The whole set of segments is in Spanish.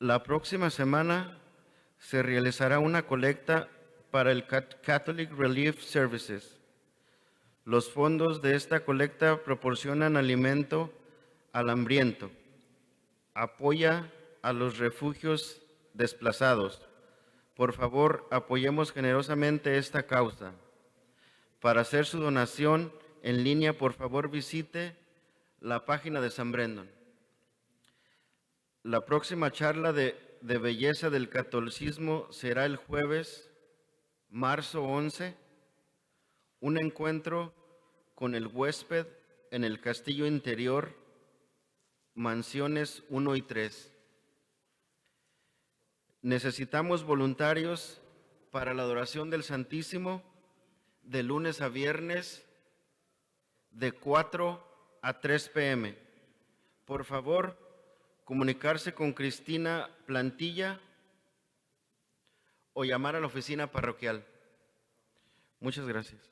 La próxima semana se realizará una colecta para el Catholic Relief Services. Los fondos de esta colecta proporcionan alimento al hambriento, apoya a los refugios desplazados. Por favor, apoyemos generosamente esta causa. Para hacer su donación en línea, por favor, visite la página de San Brendan. La próxima charla de belleza del catolicismo será el jueves, marzo 11, un encuentro con el huésped en el castillo interior, mansiones 1 y 3. Necesitamos voluntarios para la adoración del Santísimo de lunes a viernes de 4 a 3 p.m. Por favor, comunicarse con Cristina Plantilla o llamar a la oficina parroquial. Muchas gracias.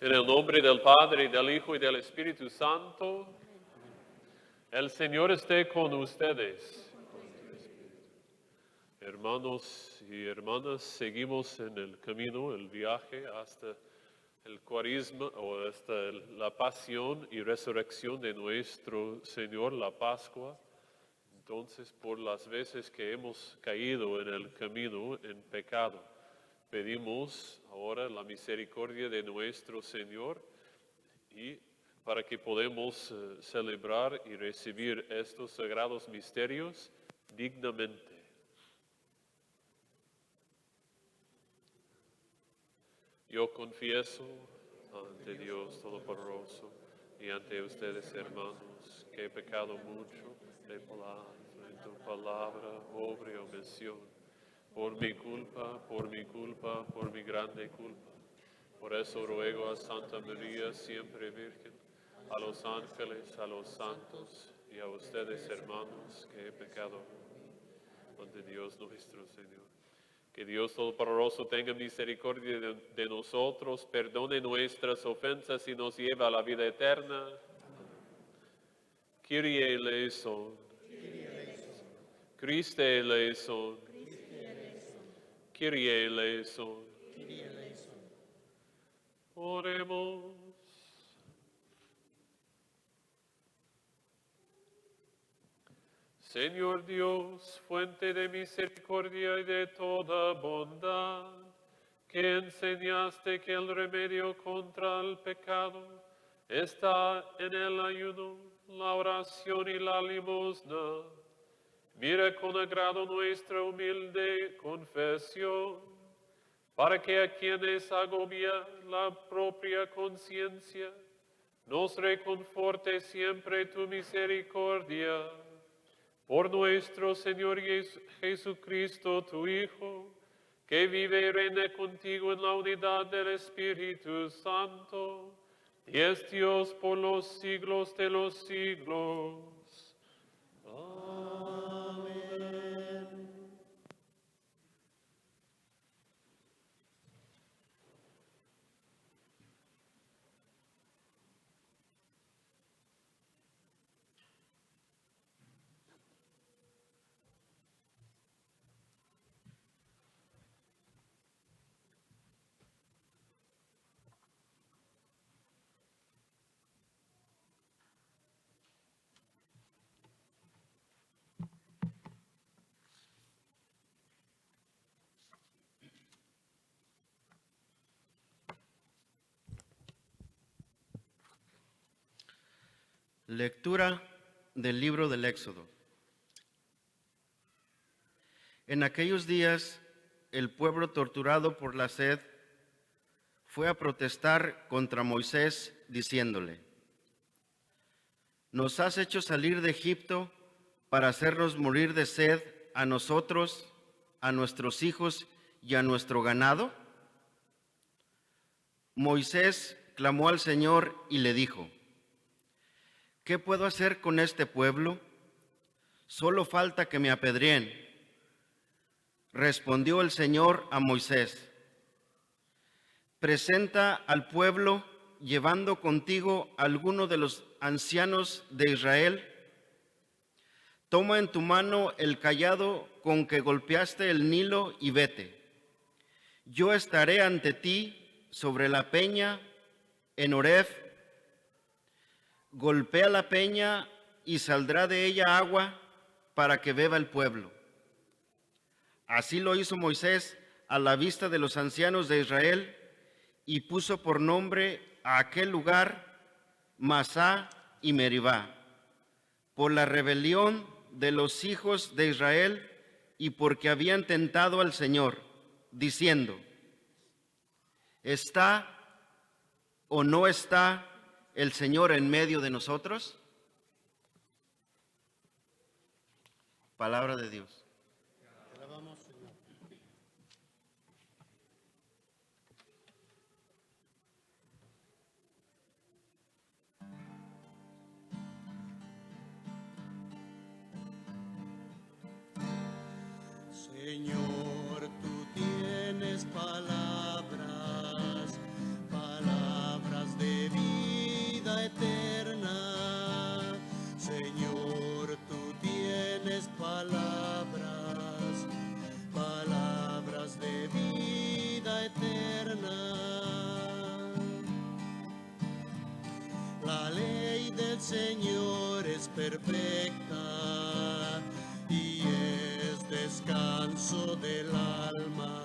En el nombre del Padre, del Hijo y del Espíritu Santo, el Señor esté con ustedes. Hermanos y hermanas, seguimos en el camino, el viaje hasta el cuaresma o hasta la pasión y resurrección de nuestro Señor, la Pascua. Entonces, por las veces que hemos caído en el camino en pecado, pedimos ahora la misericordia de nuestro Señor y para que podamos celebrar y recibir estos sagrados misterios dignamente. Yo confieso ante Dios Todopoderoso y ante ustedes, hermanos, que he pecado mucho de palabra, obra y omisión, por mi culpa, por mi grande culpa. Por eso ruego a Santa María, siempre Virgen, a los ángeles, a los santos y a ustedes, hermanos, que he pecado ante Dios nuestro Señor. Que Dios Todopoderoso tenga misericordia de nosotros, perdone nuestras ofensas y nos lleve a la vida eterna. Kyrie eleison. Christe eleison. Kyrie eleison. Oremos. Señor Dios, fuente de misericordia y de toda bondad, que enseñaste que el remedio contra el pecado está en el ayuno, la oración y la limosna. Mira con agrado nuestra humilde confesión, para que a quienes agobia la propia conciencia, nos reconforte siempre tu misericordia. Por nuestro Señor Jesucristo, tu Hijo, que vive y reina contigo en la unidad del Espíritu Santo, y es Dios por los siglos de los siglos. Amén. Lectura del libro del Éxodo. En aquellos días, el pueblo torturado por la sed fue a protestar contra Moisés, diciéndole: ¿Nos has hecho salir de Egipto para hacernos morir de sed a nosotros, a nuestros hijos y a nuestro ganado? Moisés clamó al Señor y le dijo: ¿qué puedo hacer con este pueblo? Solo falta que me apedreen. Respondió el Señor a Moisés: presenta al pueblo llevando contigo a alguno de los ancianos de Israel. Toma en tu mano el cayado con que golpeaste el Nilo y vete. Yo estaré ante ti sobre la peña en Horeb. Golpea la peña y saldrá de ella agua para que beba el pueblo. Así lo hizo Moisés a la vista de los ancianos de Israel y puso por nombre a aquel lugar Masá y Meribá, por la rebelión de los hijos de Israel y porque habían tentado al Señor, diciendo: ¿está o no está el Señor en medio de nosotros? Palabra de Dios. Te alabamos, Señor. Señor, tú tienes palabras del Señor es perfecta y es descanso del alma.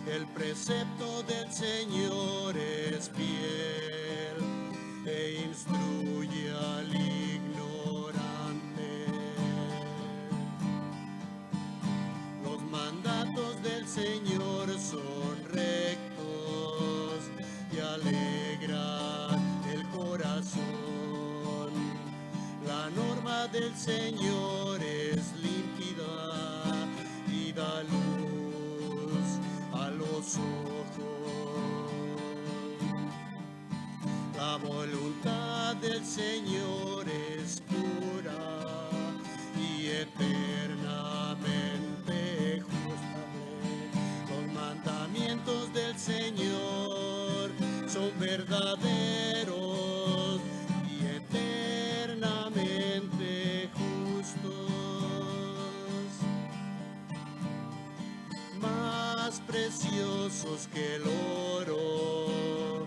El precepto del Señor es fiel e instruye al ignorante. Los mandatos del Señor son rectos y alegran el corazón. La norma del Señor es límpida y da luz a los ojos. La voluntad del Señor es pura y eternamente justa. Los mandamientos del Señor son verdaderos y eternamente justos. Más preciosos que el oro,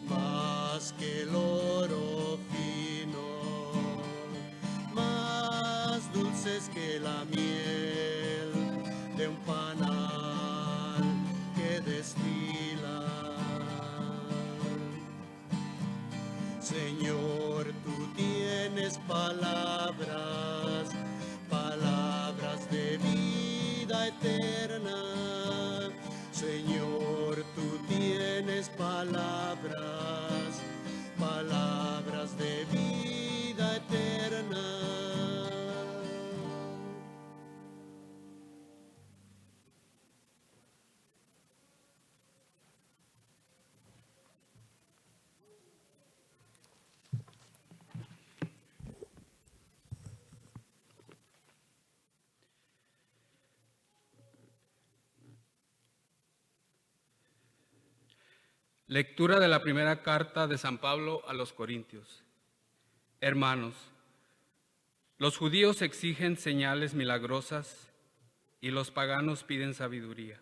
más que el oro fino, más dulces que la miel de un panal que destila. Señor, tú tienes palabras, palabras de vida eterna. Señor, tú tienes palabras, palabras de vida eterna. Lectura de la primera carta de San Pablo a los Corintios. Hermanos, los judíos exigen señales milagrosas y los paganos piden sabiduría.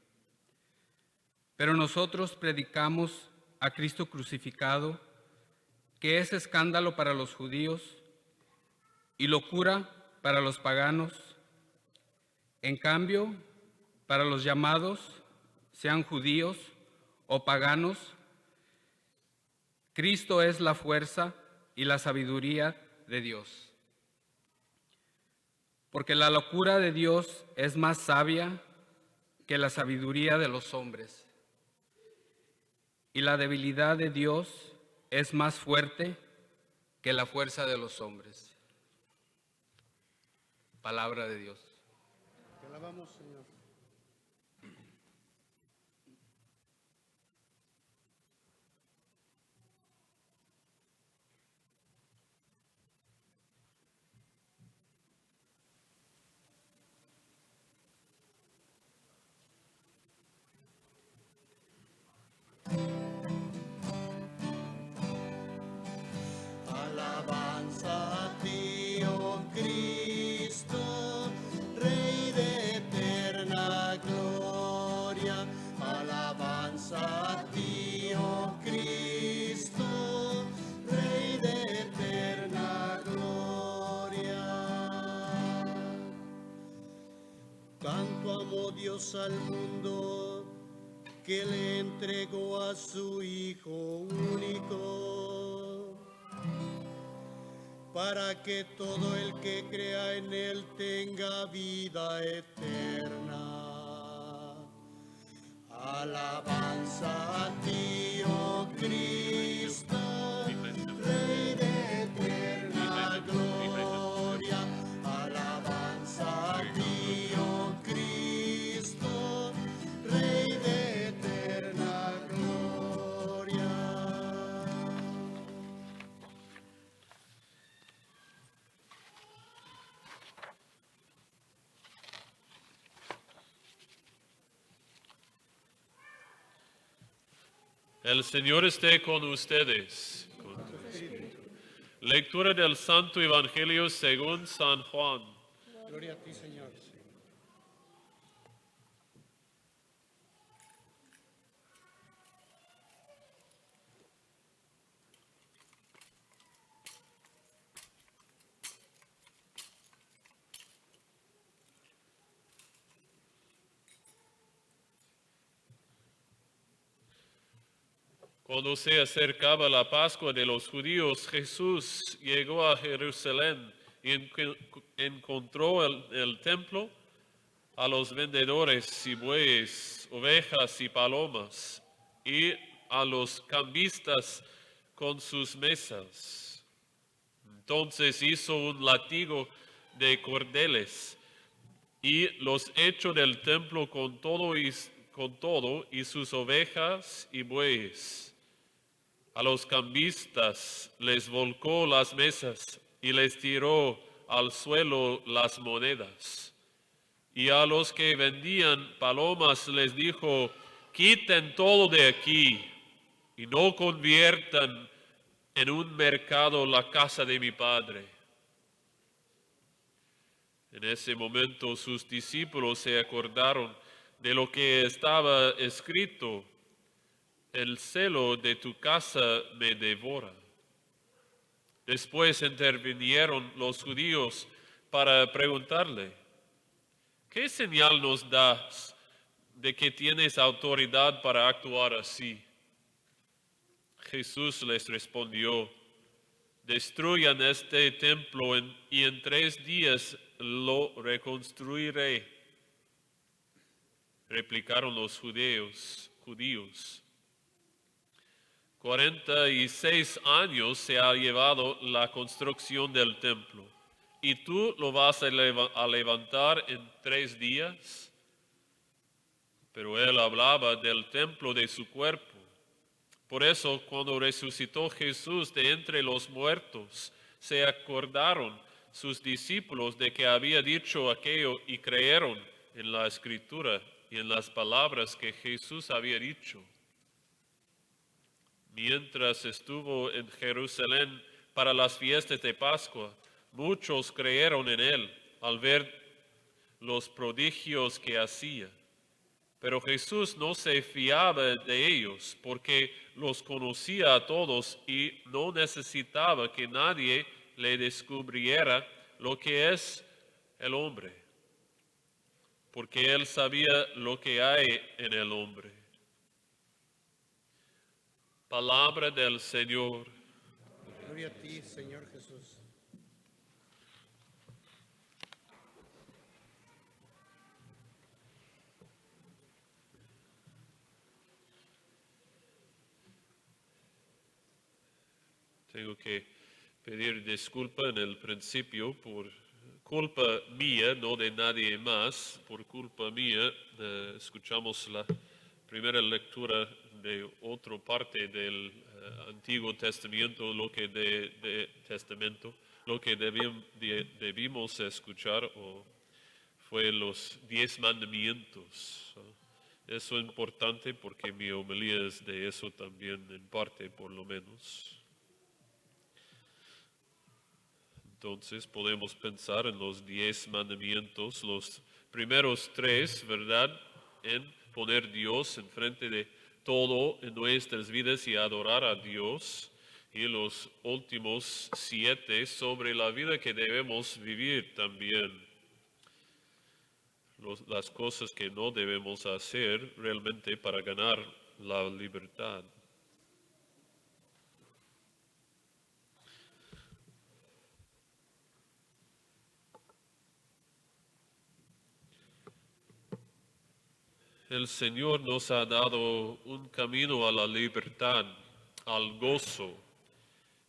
Pero nosotros predicamos a Cristo crucificado, que es escándalo para los judíos y locura para los paganos. En cambio, para los llamados, sean judíos o paganos, Cristo es la fuerza y la sabiduría de Dios. Porque la locura de Dios es más sabia que la sabiduría de los hombres. Y la debilidad de Dios es más fuerte que la fuerza de los hombres. Palabra de Dios. Te alabamos, Señor. Alabanza a ti, oh Cristo, Rey de eterna gloria. Alabanza a ti, oh Cristo, Rey de eterna gloria. Tanto amó Dios al mundo que le entregó a su Hijo único, para que todo el que crea en Él tenga vida eterna. Alabanza a ti, oh Cristo, Rey de eterna gloria. Alabanza a ti, oh Cristo, Rey de eterna gloria. El Señor esté con ustedes. Lectura del Santo Evangelio según San Juan. Gloria a ti, Señor. Cuando se acercaba la Pascua de los judíos, Jesús llegó a Jerusalén y encontró en el templo a los vendedores y bueyes, ovejas y palomas, y a los cambistas con sus mesas. Entonces hizo un látigo de cordeles y los echó del templo con todo y sus ovejas y bueyes. A los cambistas les volcó las mesas y les tiró al suelo las monedas. Y a los que vendían palomas les dijo: quiten todo de aquí y no conviertan en un mercado la casa de mi Padre. En ese momento sus discípulos se acordaron de lo que estaba escrito: el celo de tu casa me devora. Después intervinieron los judíos para preguntarle: ¿qué señal nos das de que tienes autoridad para actuar así? Jesús les respondió: destruyan este templo y en 3 días lo reconstruiré. Replicaron los judíos: 46 años se ha llevado la construcción del templo, ¿y tú lo vas a levantar en 3 días? Pero él hablaba del templo de su cuerpo. Por eso, cuando resucitó Jesús de entre los muertos, se acordaron sus discípulos de que había dicho aquello y creyeron en la Escritura y en las palabras que Jesús había dicho. Mientras estuvo en Jerusalén para las fiestas de Pascua, muchos creyeron en él al ver los prodigios que hacía. Pero Jesús no se fiaba de ellos porque los conocía a todos y no necesitaba que nadie le descubriera lo que es el hombre, porque él sabía lo que hay en el hombre. Palabra del Señor. Gloria a ti, Señor Jesús. Tengo que pedir disculpa en el principio por culpa mía, no de nadie más. Por culpa mía escuchamos la primera lectura de otra parte del Antiguo Testamento, lo que debimos escuchar fue los 10 mandamientos. Eso es importante porque mi homilía es de eso también, en parte por lo menos. Entonces podemos pensar en los 10 mandamientos, los primeros 3, ¿verdad? En poner Dios enfrente de todo en nuestras vidas y adorar a Dios. Y los últimos 7 sobre la vida que debemos vivir también. Las cosas que no debemos hacer realmente para ganar la libertad. El Señor nos ha dado un camino a la libertad, al gozo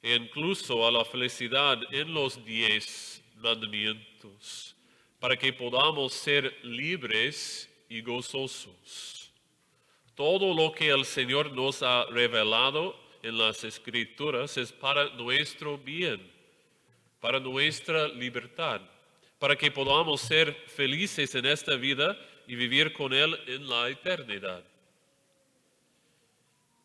e incluso a la felicidad en los 10 mandamientos, para que podamos ser libres y gozosos. Todo lo que el Señor nos ha revelado en las Escrituras es para nuestro bien, para nuestra libertad, para que podamos ser felices en esta vida y vivir con Él en la eternidad.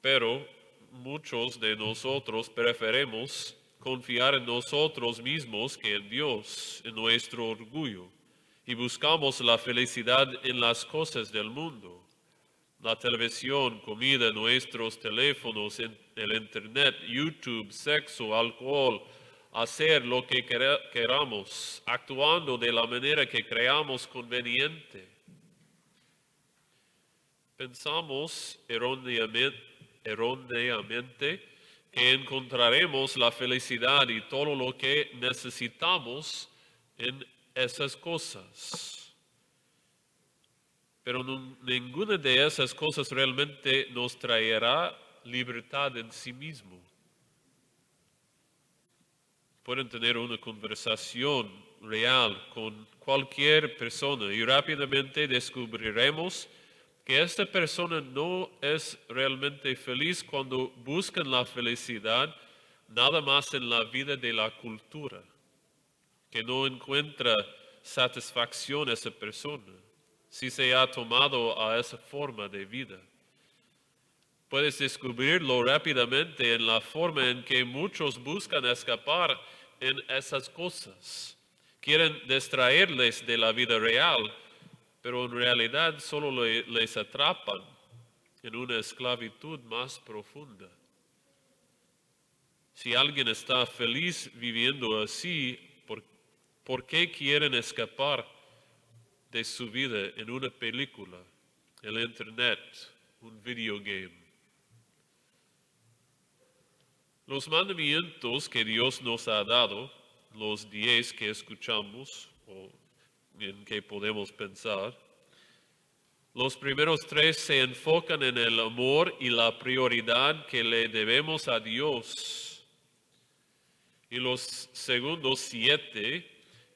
Pero muchos de nosotros preferimos confiar en nosotros mismos que en Dios, en nuestro orgullo, y buscamos la felicidad en las cosas del mundo. La televisión, comida, nuestros teléfonos, el internet, YouTube, sexo, alcohol, hacer lo que queramos, actuando de la manera que creamos conveniente. Pensamos erróneamente que encontraremos la felicidad y todo lo que necesitamos en esas cosas. Pero ninguna de esas cosas realmente nos traerá libertad en sí mismo. Pueden tener una conversación real con cualquier persona y rápidamente descubriremos que esta persona no es realmente feliz cuando buscan la felicidad nada más en la vida de la cultura, que no encuentra satisfacción esa persona si se ha tomado a esa forma de vida. Puedes descubrirlo rápidamente en la forma en que muchos buscan escapar en esas cosas. Quieren distraerles de la vida real, pero en realidad solo les atrapan en una esclavitud más profunda. Si alguien está feliz viviendo así, ¿por qué quieren escapar de su vida en una película, el internet, un videogame? Los mandamientos que Dios nos ha dado, los 10 que escuchamos o en que podemos pensar, los primeros 3 se enfocan en el amor y la prioridad que le debemos a Dios. Y los segundos 7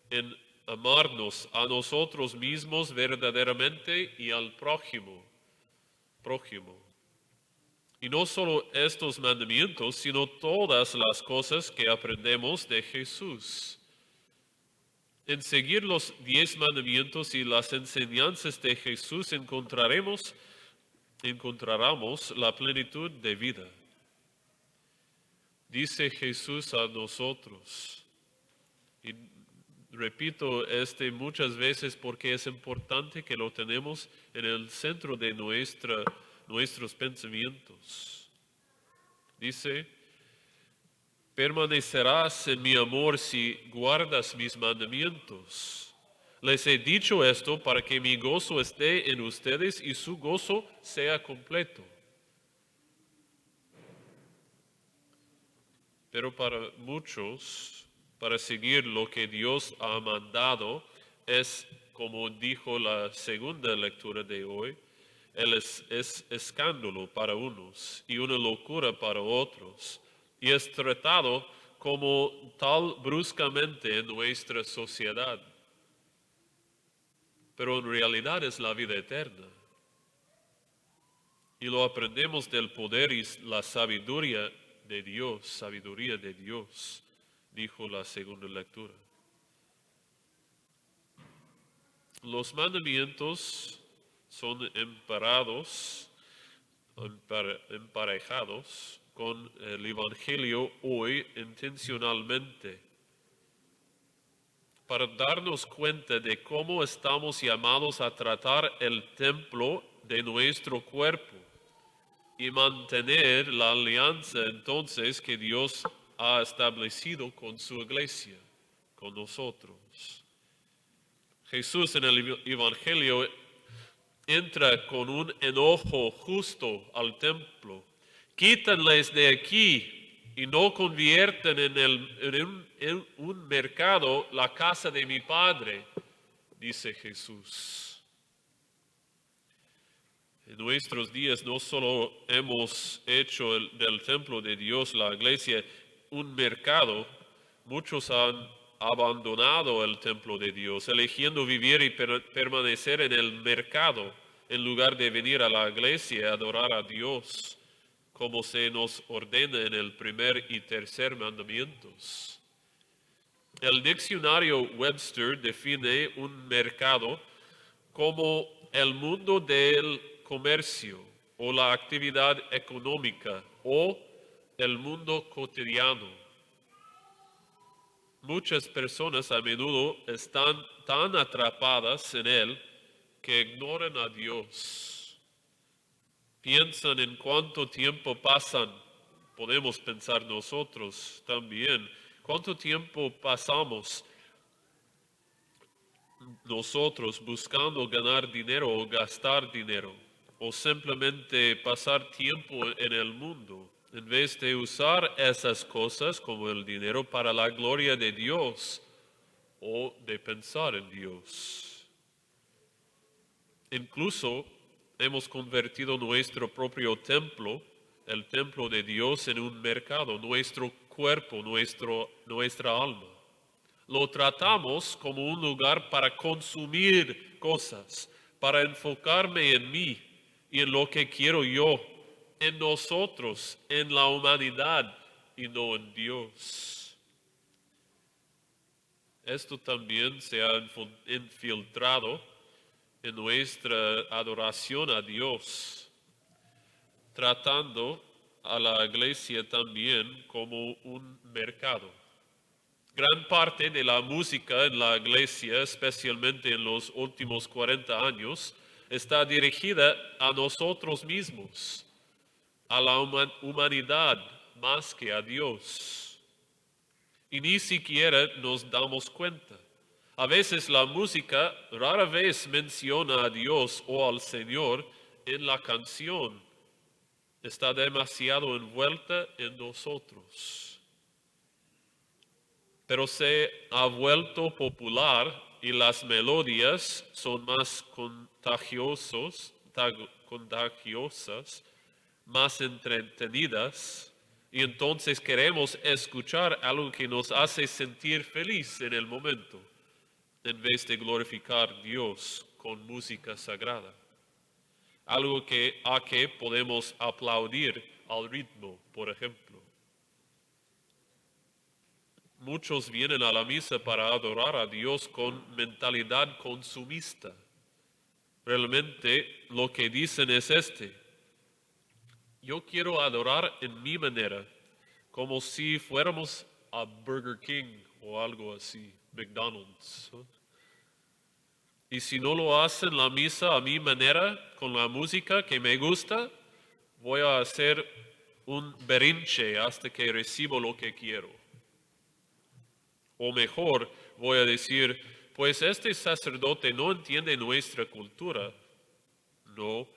en amarnos a nosotros mismos verdaderamente y al prójimo. Y no solo estos mandamientos, sino todas las cosas que aprendemos de Jesús. En seguir los 10 mandamientos y las enseñanzas de Jesús encontraremos la plenitud de vida. Dice Jesús a nosotros, y repito muchas veces porque es importante que lo tenemos en el centro de nuestros pensamientos. Dice, permanecerás en mi amor si guardas mis mandamientos. Les he dicho esto para que mi gozo esté en ustedes y su gozo sea completo. Pero para muchos, para seguir lo que Dios ha mandado, es, como dijo la segunda lectura de hoy, es escándalo para unos y una locura para otros, y es tratado como tal bruscamente en nuestra sociedad. Pero en realidad es la vida eterna. Y lo aprendemos del poder y la sabiduría de Dios, dijo la segunda lectura. Los mandamientos son emparejados con el Evangelio hoy intencionalmente, para darnos cuenta de cómo estamos llamados a tratar el templo de nuestro cuerpo y mantener la alianza entonces que Dios ha establecido con su iglesia, con nosotros. Jesús en el Evangelio entra con un enojo justo al templo. Quítanles de aquí y no convierten en un mercado la casa de mi Padre, dice Jesús. En nuestros días no solo hemos hecho del templo de Dios, la iglesia, un mercado, muchos han abandonado el templo de Dios, eligiendo vivir y permanecer en el mercado, en lugar de venir a la iglesia a adorar a Dios, como se nos ordena en el primer y tercer mandamientos. El diccionario Webster define un mercado como el mundo del comercio o la actividad económica o el mundo cotidiano. Muchas personas a menudo están tan atrapadas en él que ignoran a Dios. Piensan en cuánto tiempo pasan, podemos pensar nosotros también, cuánto tiempo pasamos nosotros buscando ganar dinero o gastar dinero. o simplemente pasar tiempo en el mundo, en vez de usar esas cosas como el dinero para la gloria de Dios o de pensar en Dios. Incluso hemos convertido nuestro propio templo, el templo de Dios, en un mercado, nuestro cuerpo, nuestra alma. Lo tratamos como un lugar para consumir cosas, para enfocarme en mí y en lo que quiero yo, en nosotros, en la humanidad y no en Dios. Esto también se ha infiltrado en nuestra adoración a Dios, tratando a la iglesia también como un mercado. Gran parte de la música en la iglesia, especialmente en los últimos 40 años, está dirigida a nosotros mismos, a la humanidad más que a Dios. Y ni siquiera nos damos cuenta. A veces la música rara vez menciona a Dios o al Señor en la canción. Está demasiado envuelta en nosotros. Pero se ha vuelto popular y las melodías son más contagiosas, más entretenidas, y entonces queremos escuchar algo que nos hace sentir feliz en el momento, en vez de glorificar a Dios con música sagrada. Algo a que podemos aplaudir al ritmo, por ejemplo. Muchos vienen a la misa para adorar a Dios con mentalidad consumista. Realmente lo que dicen es yo quiero adorar en mi manera, como si fuéramos a Burger King o algo así, McDonald's. Y si no lo hacen la misa a mi manera, con la música que me gusta, voy a hacer un berrinche hasta que recibo lo que quiero. O mejor, voy a decir, pues este sacerdote no entiende nuestra cultura. No,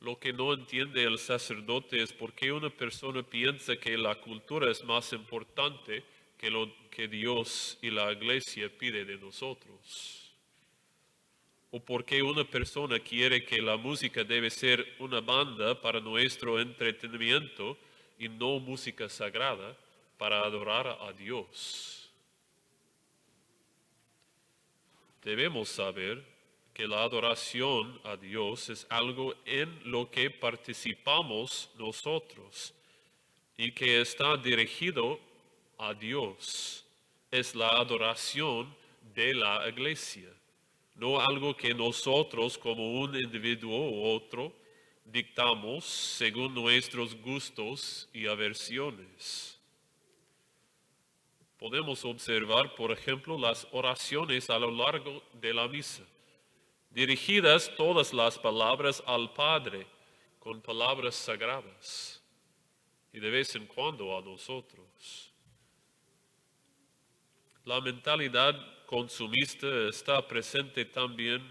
lo que no entiende el sacerdote es por qué una persona piensa que la cultura es más importante que lo que Dios y la iglesia pide de nosotros. O por qué una persona quiere que la música debe ser una banda para nuestro entretenimiento y no música sagrada para adorar a Dios. Debemos saber que la adoración a Dios es algo en lo que participamos nosotros y que está dirigido a Dios. Es la adoración de la iglesia, no algo que nosotros como un individuo u otro dictamos según nuestros gustos y aversiones. Podemos observar, por ejemplo, las oraciones a lo largo de la misa, dirigidas todas las palabras al Padre con palabras sagradas y de vez en cuando a nosotros. La mentalidad consumista está presente también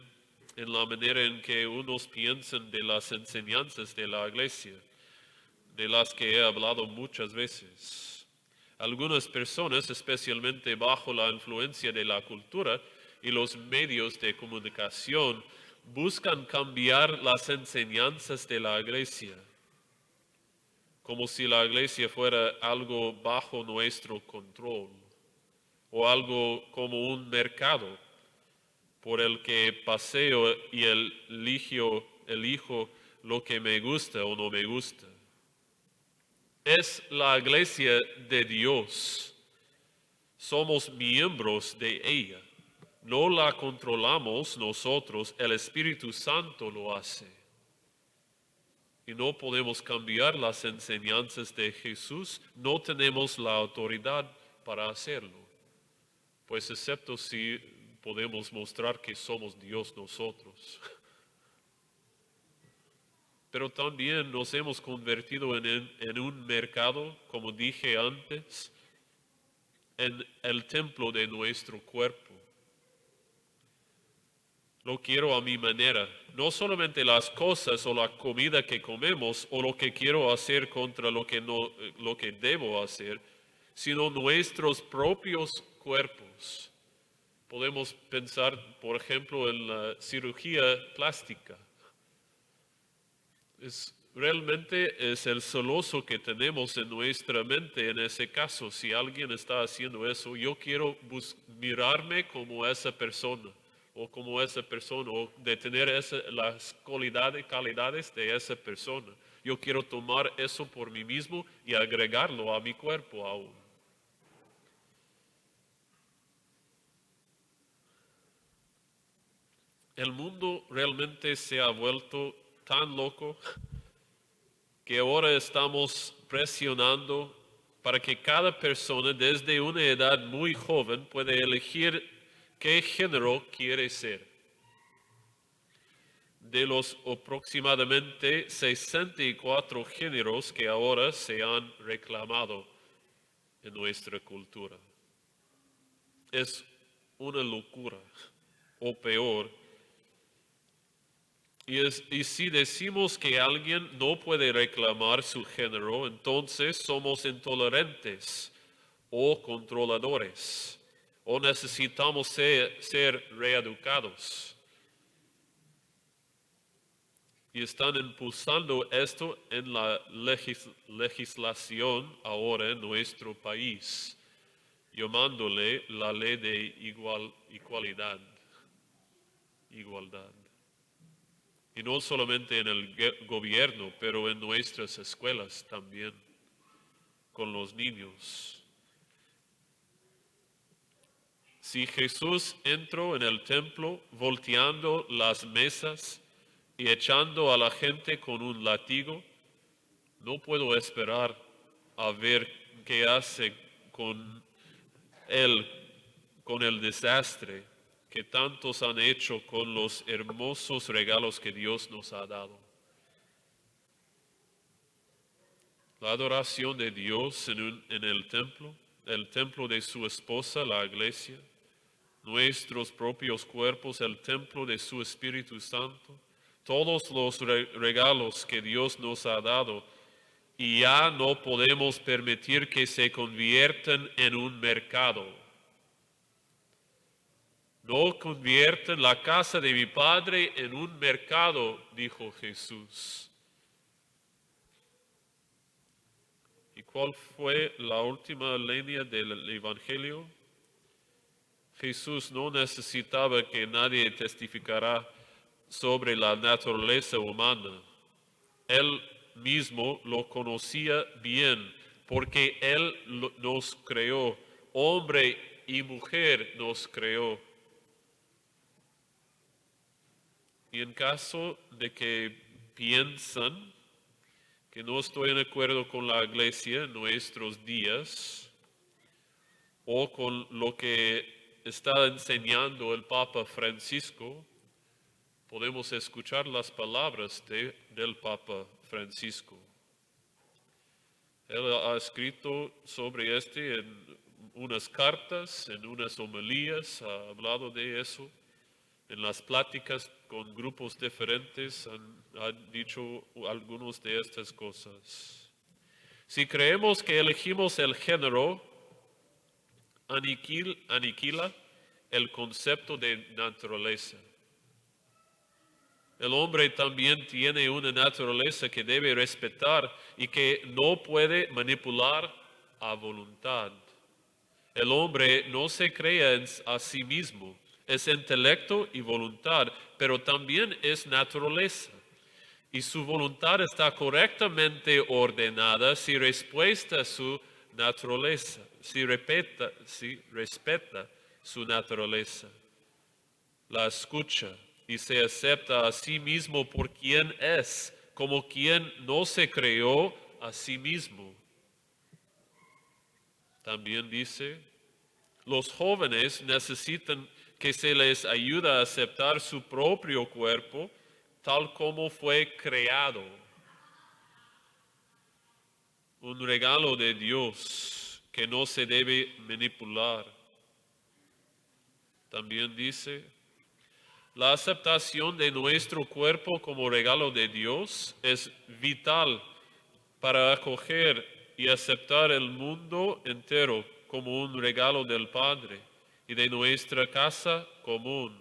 en la manera en que unos piensan de las enseñanzas de la iglesia, de las que he hablado muchas veces. Algunas personas, especialmente bajo la influencia de la cultura y los medios de comunicación, buscan cambiar las enseñanzas de la iglesia, como si la iglesia fuera algo bajo nuestro control o algo como un mercado por el que paseo y elijo lo que me gusta o no me gusta. Es la iglesia de Dios. Somos miembros de ella. No la controlamos nosotros, el Espíritu Santo lo hace. Y no podemos cambiar las enseñanzas de Jesús, no tenemos la autoridad para hacerlo. Pues excepto si podemos mostrar que somos Dios nosotros. Pero también nos hemos convertido en un mercado, como dije antes, en el templo de nuestro cuerpo. lo quiero a mi manera. No solamente las cosas o la comida que comemos o lo que quiero hacer contra lo que debo hacer, sino nuestros propios cuerpos. Podemos pensar, por ejemplo, en la cirugía plástica. Realmente es el celoso que tenemos en nuestra mente en ese caso. Si alguien está haciendo eso, yo quiero mirarme como esa persona o como esa persona o de tener las calidades de esa persona. Yo quiero tomar eso por mí mismo y agregarlo a mi cuerpo aún. El mundo realmente se ha vuelto tan loco que ahora estamos presionando para que cada persona desde una edad muy joven pueda elegir qué género quiere ser. De los aproximadamente 64 géneros que ahora se han reclamado en nuestra cultura. Es una locura, o peor. Y si decimos que alguien no puede reclamar su género, entonces somos intolerantes o controladores, o necesitamos ser reeducados. Y están impulsando esto en la legislación ahora en nuestro país, llamándole la ley de igualdad. Y no solamente en el gobierno, pero en nuestras escuelas también, con los niños. Si Jesús entró en el templo volteando las mesas y echando a la gente con un látigo, no puedo esperar a ver qué hace con el desastre que tantos han hecho con los hermosos regalos que Dios nos ha dado. La adoración de Dios en el templo de su esposa, la iglesia, nuestros propios cuerpos, el templo de su Espíritu Santo, todos los regalos que Dios nos ha dado, y ya no podemos permitir que se conviertan en un mercado. No conviertan la casa de mi Padre en un mercado, dijo Jesús. ¿Y cuál fue la última línea del Evangelio? Jesús no necesitaba que nadie testificara sobre la naturaleza humana. Él mismo lo conocía bien, porque Él nos creó, hombre y mujer nos creó. Y en caso de que piensan que no estoy de acuerdo con la iglesia en nuestros días o con lo que está enseñando el Papa Francisco, podemos escuchar las palabras del Papa Francisco. Él ha escrito sobre en unas cartas, en unas homilías, ha hablado de eso. En las pláticas con grupos diferentes ha dicho algunas de estas cosas. Si creemos que elegimos el género, aniquila el concepto de naturaleza. El hombre también tiene una naturaleza que debe respetar y que no puede manipular a voluntad. El hombre no se crea a sí mismo. Es intelecto y voluntad, pero también es naturaleza. Y su voluntad está correctamente ordenada si respeta su naturaleza, si respeta su naturaleza. La escucha y se acepta a sí mismo por quien es, como quien no se creó a sí mismo. También dice, los jóvenes necesitan que se les ayude a aceptar su propio cuerpo tal como fue creado. Un regalo de Dios que no se debe manipular. También dice, La aceptación de nuestro cuerpo como regalo de Dios es vital para acoger y aceptar el mundo entero como un regalo del Padre y de nuestra casa común.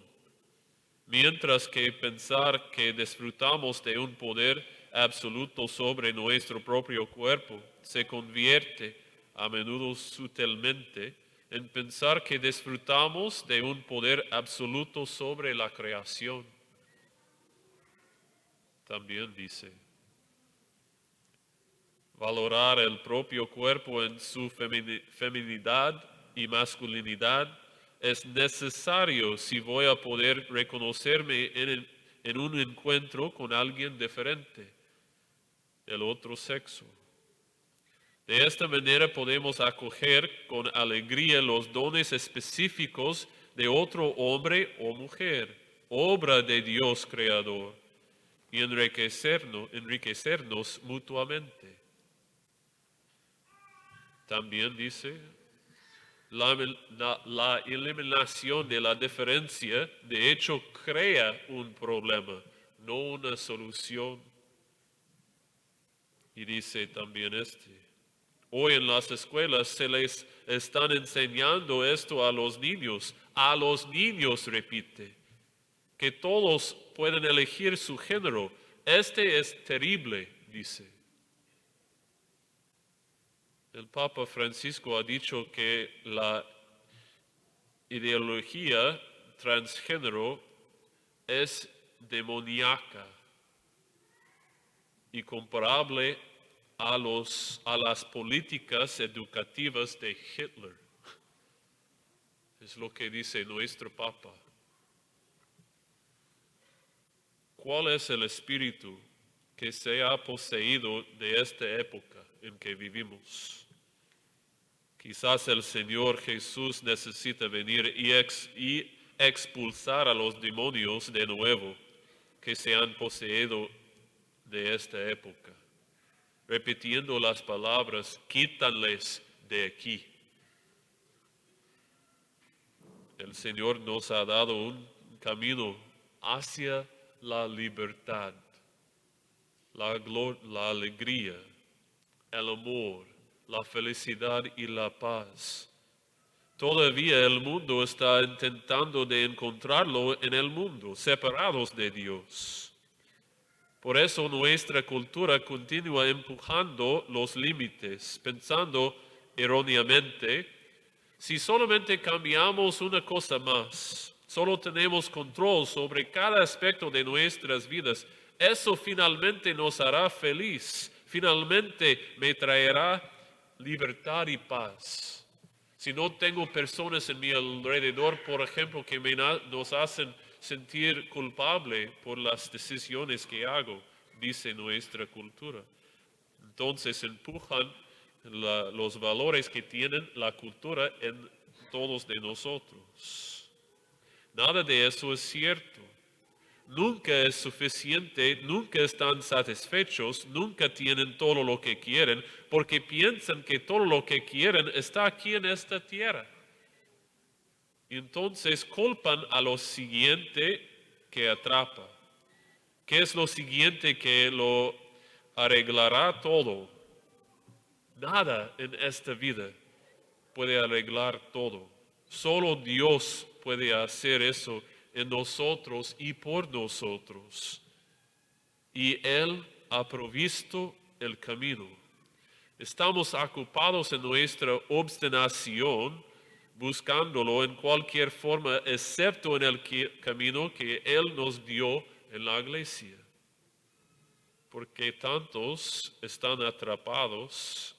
Mientras que pensar que disfrutamos de un poder absoluto sobre nuestro propio cuerpo se convierte, a menudo sutilmente, en pensar que disfrutamos de un poder absoluto sobre la creación. También dice, valorar el propio cuerpo en su feminidad y masculinidad es necesario si voy a poder reconocerme en un encuentro con alguien diferente, del otro sexo. De esta manera podemos acoger con alegría los dones específicos de otro hombre o mujer, obra de Dios Creador, y enriquecernos mutuamente. También dice, la eliminación de la diferencia de hecho crea un problema, no una solución. Y dice también hoy en las escuelas se les están enseñando esto a los niños. A los niños, repite, que todos pueden elegir su género. Este es terrible, dice. El Papa Francisco ha dicho que la ideología transgénero es demoníaca y comparable a las políticas educativas de Hitler. Es lo que dice nuestro Papa. ¿Cuál es el espíritu que se ha poseído de esta época en que vivimos? Quizás el Señor Jesús necesita venir y expulsar a los demonios de nuevo que se han poseído de esta época, repitiendo las palabras, quítanles de aquí. El Señor nos ha dado un camino hacia la libertad, la alegría, el amor, la felicidad y la paz. Todavía el mundo está intentando de encontrarlo en el mundo, separados de Dios. Por eso nuestra cultura continúa empujando los límites, pensando erróneamente, si solamente cambiamos una cosa más, solo tenemos control sobre cada aspecto de nuestras vidas, eso finalmente nos hará feliz, finalmente me traerá libertad y paz. Si no tengo personas en mi alrededor, por ejemplo, que nos hacen sentir culpable por las decisiones que hago, dice nuestra cultura. Entonces empujan los valores que tienen la cultura en todos de nosotros. Nada de eso es cierto. Nunca es suficiente, nunca están satisfechos, nunca tienen todo lo que quieren, porque piensan que todo lo que quieren está aquí en esta tierra. Y entonces culpan a lo siguiente que atrapa. ¿Qué es lo siguiente que lo arreglará todo? Nada en esta vida puede arreglar todo. Solo Dios puede hacer eso en nosotros y por nosotros. Y Él ha provisto el camino. Estamos ocupados en nuestra obstinación, buscándolo en cualquier forma, excepto en el camino que Él nos dio en la iglesia. Porque tantos están atrapados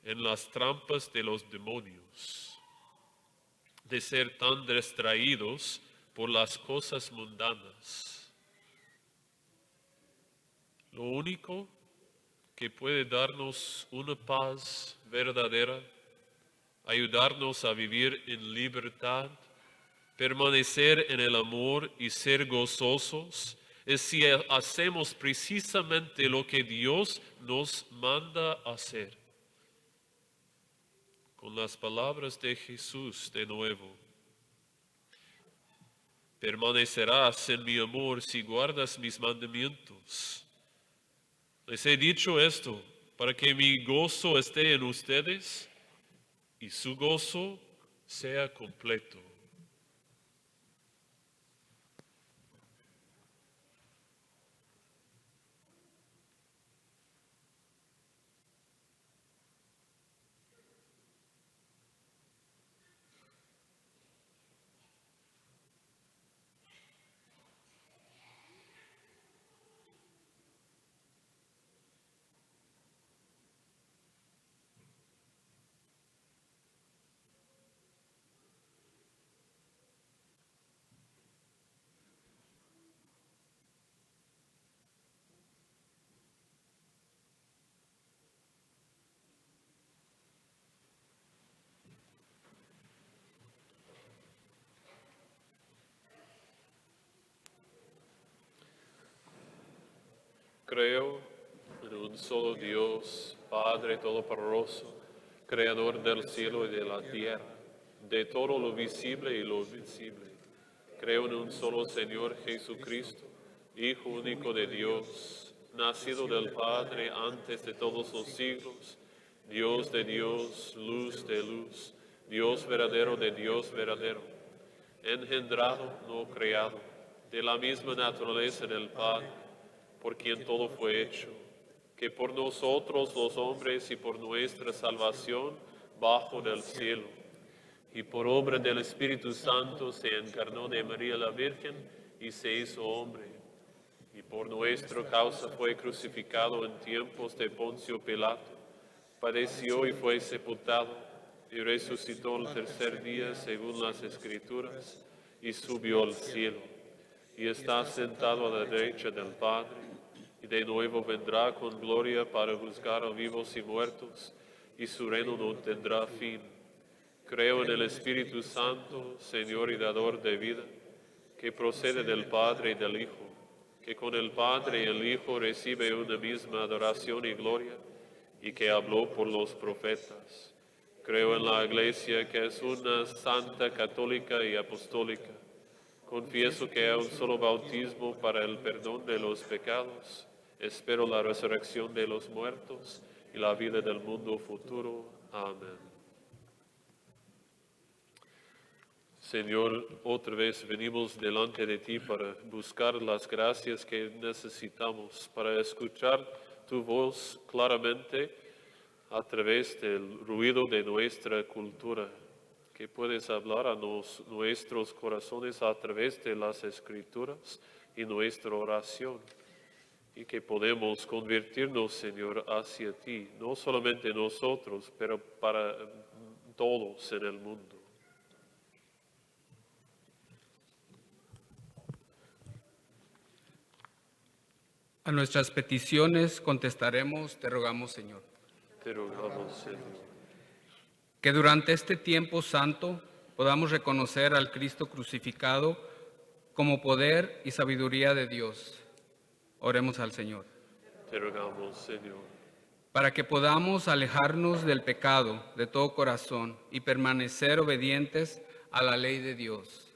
en las trampas de los demonios, de ser tan distraídos por las cosas mundanas. Lo único que puede darnos una paz verdadera, ayudarnos a vivir en libertad, permanecer en el amor y ser gozosos, es si hacemos precisamente lo que Dios nos manda hacer. Con las palabras de Jesús de nuevo, Permanecerás en mi amor si guardas mis mandamientos. Les he dicho esto para que mi gozo esté en ustedes y su gozo sea completo. Creo en un solo Dios, Padre Todopoderoso, Creador del cielo y de la tierra, de todo lo visible y lo invisible. Creo en un solo Señor Jesucristo, Hijo único de Dios, nacido del Padre antes de todos los siglos, Dios de Dios, luz de luz, Dios verdadero de Dios verdadero, engendrado, no creado, de la misma naturaleza del Padre, por quien todo fue hecho, que por nosotros los hombres y por nuestra salvación bajo del cielo, y por obra del Espíritu Santo se encarnó de María la Virgen y se hizo hombre, y por nuestra causa fue crucificado en tiempos de Poncio Pilato, padeció y fue sepultado, y resucitó el tercer día según las Escrituras, y subió al cielo, y está sentado a la derecha del Padre, y de nuevo vendrá con gloria para juzgar a vivos y muertos, y su reino no tendrá fin. Creo en el Espíritu Santo, Señor y dador de vida, que procede del Padre y del Hijo, que con el Padre y el Hijo recibe una misma adoración y gloria, y que habló por los profetas. Creo en la Iglesia, que es una santa, católica y apostólica. Confieso que hay un solo bautismo para el perdón de los pecados. Espero la resurrección de los muertos y la vida del mundo futuro. Amén. Señor, otra vez venimos delante de ti para buscar las gracias que necesitamos, para escuchar tu voz claramente a través del ruido de nuestra cultura, que puedes hablar a nuestros corazones a través de las Escrituras y nuestra oración, y que podemos convertirnos, Señor, hacia ti, no solamente nosotros, pero para todos en el mundo. A nuestras peticiones contestaremos, te rogamos, Señor. Te rogamos, Señor. Que durante este tiempo santo podamos reconocer al Cristo crucificado como poder y sabiduría de Dios. Oremos al Señor. Te rogamos, Señor. Para que podamos alejarnos del pecado de todo corazón y permanecer obedientes a la ley de Dios.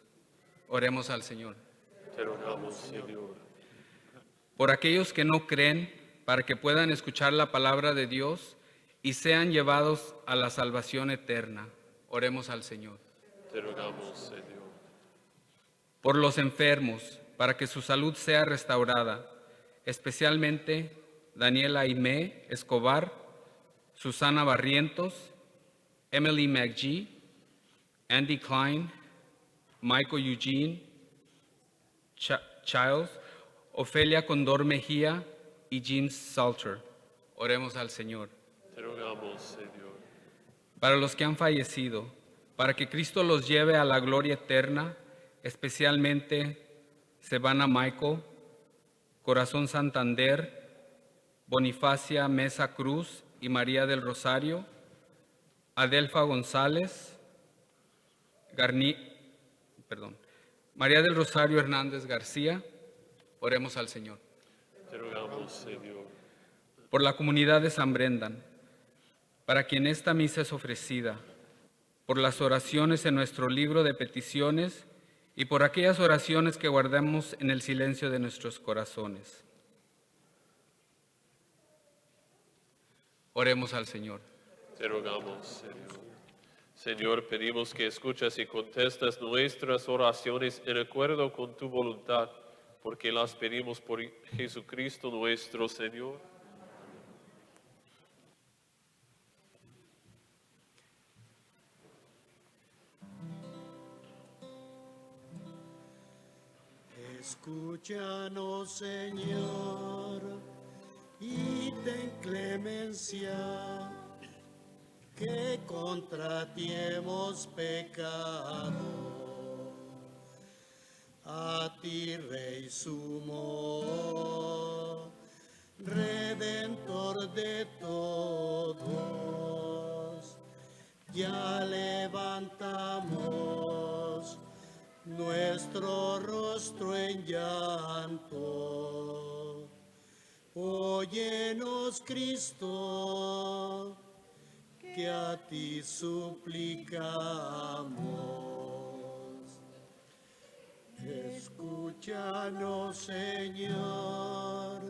Oremos al Señor. Te rogamos, Señor. Por aquellos que no creen, para que puedan escuchar la palabra de Dios y sean llevados a la salvación eterna. Oremos al Señor. Te rogamos, Señor. Por los enfermos, para que su salud sea restaurada, especialmente Daniela Aimé Escobar, Susana Barrientos, Emily McGee, Andy Klein, Michael Eugene Childs, Ofelia Condor Mejía y Jean Salter. Oremos al Señor. Te rogamos, Señor. Para los que han fallecido, para que Cristo los lleve a la gloria eterna, especialmente Sebana Michael, Corazón Santander, Bonifacia Mesa Cruz y María del Rosario, Adelfa González, María del Rosario Hernández García. Oremos al Señor. Te rogamos, Señor. Por la comunidad de San Brendan, para quien esta misa es ofrecida, por las oraciones en nuestro libro de peticiones y por aquellas oraciones que guardamos en el silencio de nuestros corazones. Oremos al Señor. Te rogamos, Señor. Señor, pedimos que escuchas y contestas nuestras oraciones en acuerdo con tu voluntad, porque las pedimos por Jesucristo nuestro Señor. Escúchanos, Señor, y ten clemencia, que contra ti hemos pecado. A ti, Rey sumo, Redentor de todos, ya levantamos nuestro rostro en llanto. Óyenos, Cristo, que a ti suplicamos. Escúchanos, Señor,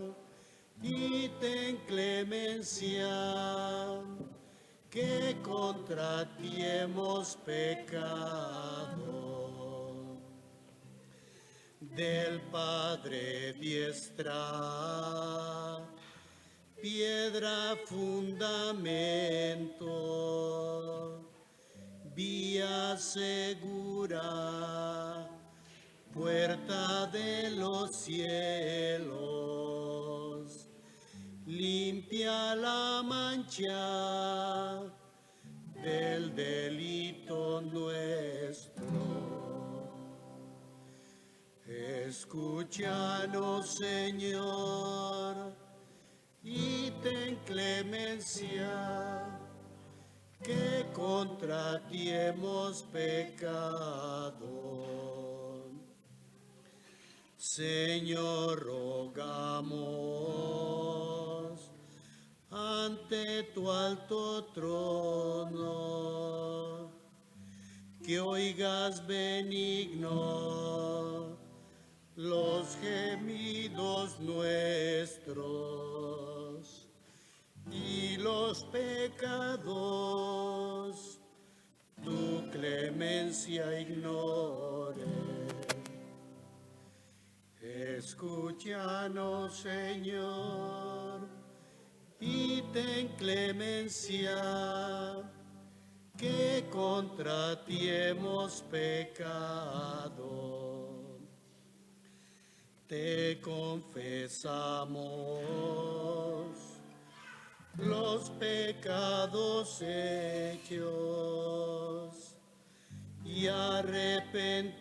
y ten clemencia, que contra ti hemos pecado. Del Padre diestra, piedra fundamento, vía segura, puerta de los cielos, limpia la mancha del delito nuestro. Escúchanos, Señor, y ten clemencia, que contra ti hemos pecado. Señor, rogamos ante tu alto trono, que oigas benigno los gemidos nuestros y los pecados tu clemencia ignore. Escúchanos, Señor, y ten clemencia, que contra ti hemos pecado. Te confesamos los pecados hechos y arrepentidos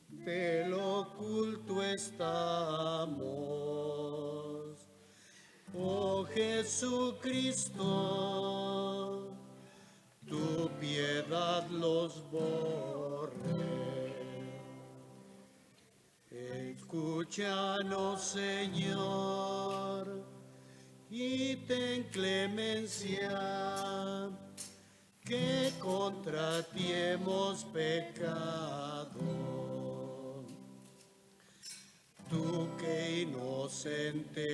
del oculto estamos. Oh Jesucristo, tu piedad los borre. Escúchanos, Señor, y ten clemencia, que contra ti hemos pecado. Tú que inocente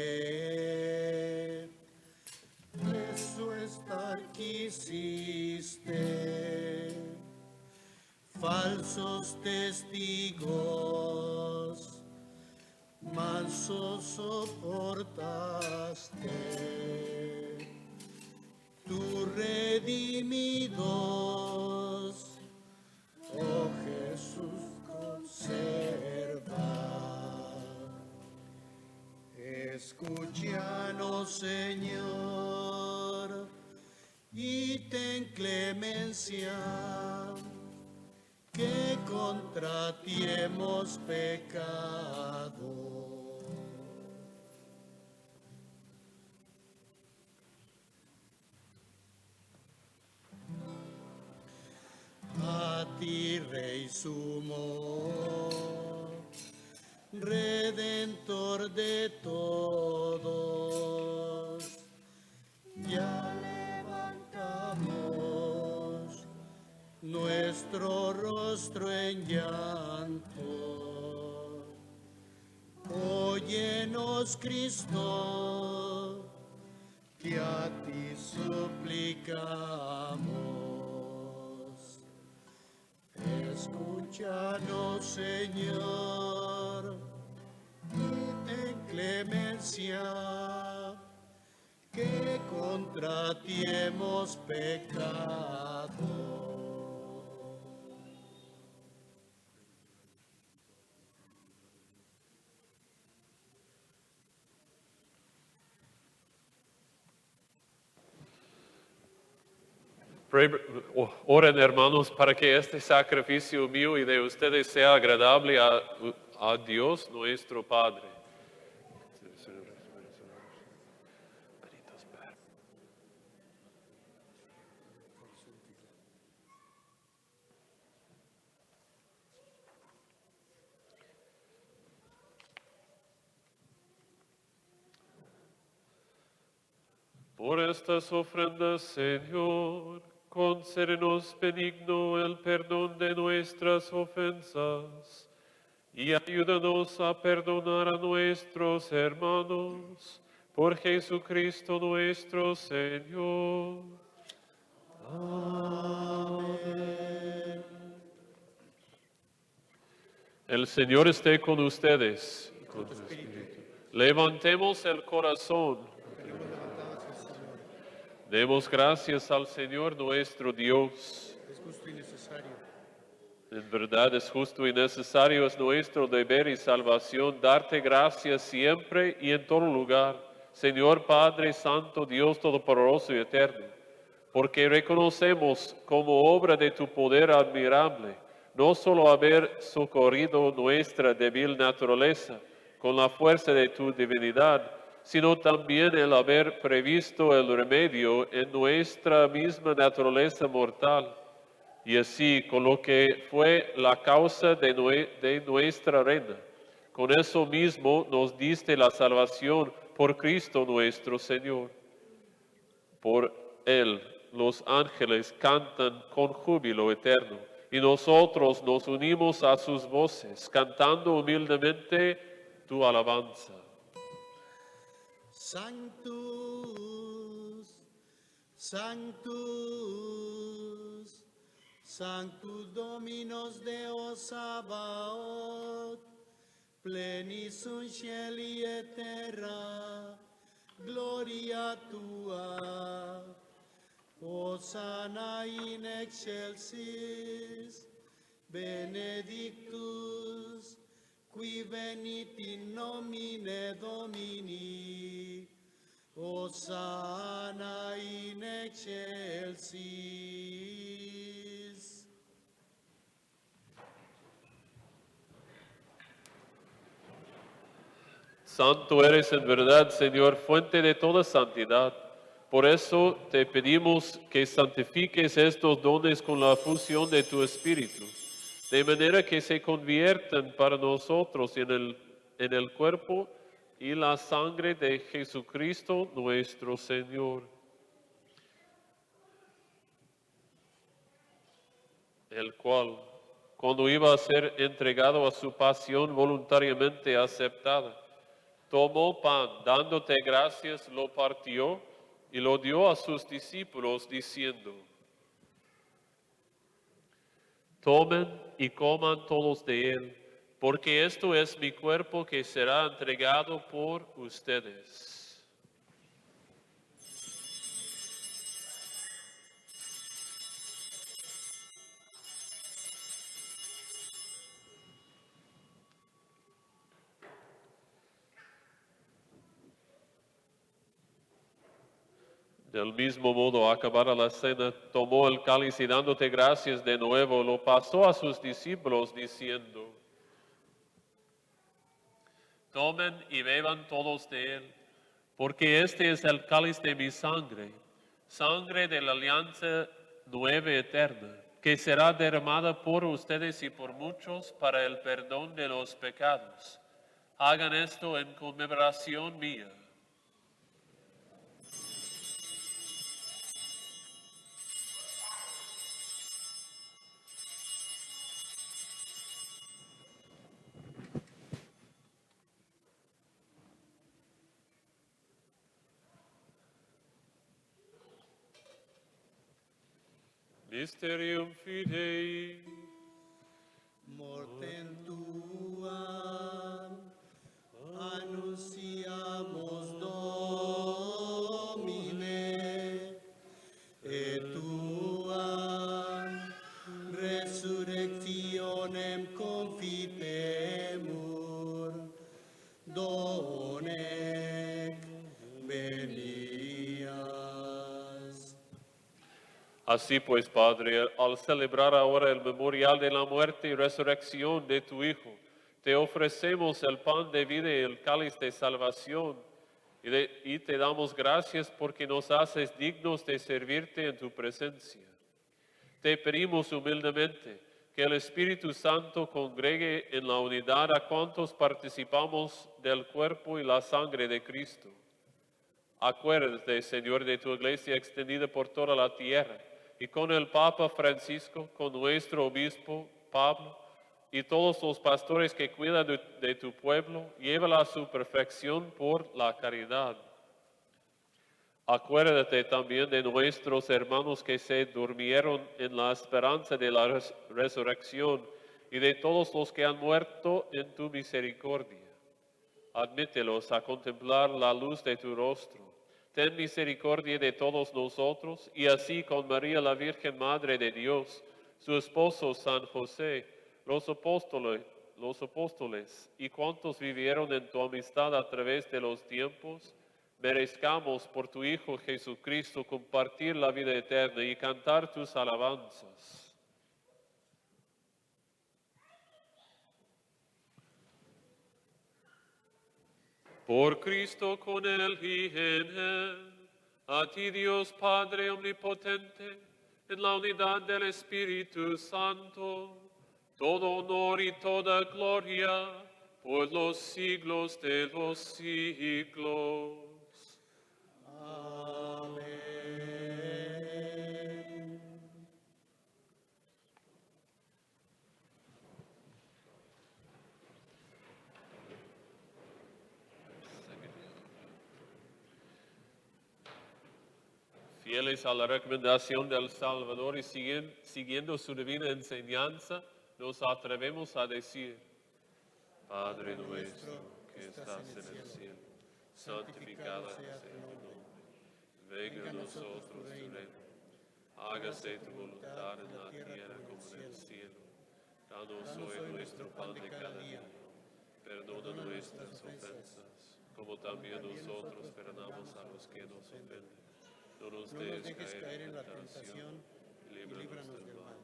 preso estar quisiste, falsos testigos mansos soportaste, tú redimidos, oh Jesús, conserva. Escúchanos, Señor, y ten clemencia, que contra ti hemos pecado. A ti, Rey sumo, Redentor de todos, ya levantamos nuestro nuestro rostro en llanto. Óyenos, Cristo, que a ti suplicamos. Escúchanos, Señor, en clemencia, que contra ti hemos pecado. Oren, hermanos, para que este sacrificio mío y de ustedes sea agradable a Dios nuestro Padre. Por estas ofrendas, Señor, concédenos benigno el perdón de nuestras ofensas y ayúdanos a perdonar a nuestros hermanos por Jesucristo nuestro Señor. Amén. El Señor esté con ustedes. Y con tu espíritu. Levantemos el corazón. Demos gracias al Señor nuestro Dios. Es justo y necesario. En verdad es justo y necesario, es nuestro deber y salvación darte gracias siempre y en todo lugar, Señor Padre Santo, Dios Todopoderoso y Eterno, porque reconocemos como obra de tu poder admirable, no solo haber socorrido nuestra débil naturaleza con la fuerza de tu divinidad, sino también el haber previsto el remedio en nuestra misma naturaleza mortal, y así con lo que fue la causa de nuestra reina. Con eso mismo nos diste la salvación por Cristo nuestro Señor. Por Él los ángeles cantan con júbilo eterno, y nosotros nos unimos a sus voces, cantando humildemente tu alabanza. Sanctus, Sanctus, Sanctus Dominus Deus Sabaoth, plenis sunt cieli et terra, gloria tua, Hosanna in excelsis, benedictus, qui venit in nomine Domini, Hosanna in excelsis. Santo eres en verdad, Señor, fuente de toda santidad. Por eso te pedimos que santifiques estos dones con la fusión de tu Espíritu, de manera que se conviertan para nosotros en el cuerpo y la sangre de Jesucristo nuestro Señor, el cual, cuando iba a ser entregado a su pasión voluntariamente aceptada, tomó pan, dándote gracias, lo partió y lo dio a sus discípulos, diciendo: tomen y coman todos de él, porque esto es mi cuerpo que será entregado por ustedes. Del mismo modo, acabada la cena, tomó el cáliz y dándote gracias de nuevo, lo pasó a sus discípulos diciendo: tomen y beban todos de él, porque este es el cáliz de mi sangre, sangre de la alianza nueva y eterna, que será derramada por ustedes y por muchos para el perdón de los pecados. Hagan esto en conmemoración mía. Mysterium Fidei. Mortem tuam annunciamos Domine, et tuam resurrectionem confitemur, donec venias. Así pues, Padre, al celebrar ahora el memorial de la muerte y resurrección de tu Hijo, te ofrecemos el pan de vida y el cáliz de salvación, y te damos gracias porque nos haces dignos de servirte en tu presencia. Te pedimos humildemente que el Espíritu Santo congregue en la unidad a cuantos participamos del cuerpo y la sangre de Cristo. Acuérdate, Señor, de tu iglesia extendida por toda la tierra, y con el Papa Francisco, con nuestro obispo Pablo, y todos los pastores que cuidan de tu pueblo, llévala a su perfección por la caridad. Acuérdate también de nuestros hermanos que se durmieron en la esperanza de la resurrección, y de todos los que han muerto en tu misericordia. Admítelos a contemplar la luz de tu rostro. Ten misericordia de todos nosotros, y así con María la Virgen Madre de Dios, su esposo San José, los apóstoles y cuantos vivieron en tu amistad a través de los tiempos, merezcamos por tu Hijo Jesucristo compartir la vida eterna y cantar tus alabanzas. Por Cristo, con Él y en Él, a ti Dios Padre Omnipotente, en la unidad del Espíritu Santo, todo honor y toda gloria por los siglos de los siglos. Amén. Fieles a la recomendación del Salvador y siguiendo su divina enseñanza, nos atrevemos a decir: Padre nuestro que estás en el cielo, santificado sea tu nombre. Venga a nosotros tu reino. Hágase tu voluntad en la tierra como en el cielo. Danos hoy nuestro pan de cada día. Perdona nuestras ofensas, como también nosotros perdonamos a los que nos ofenden. No nos dejes caer en la tentación y líbranos del mal.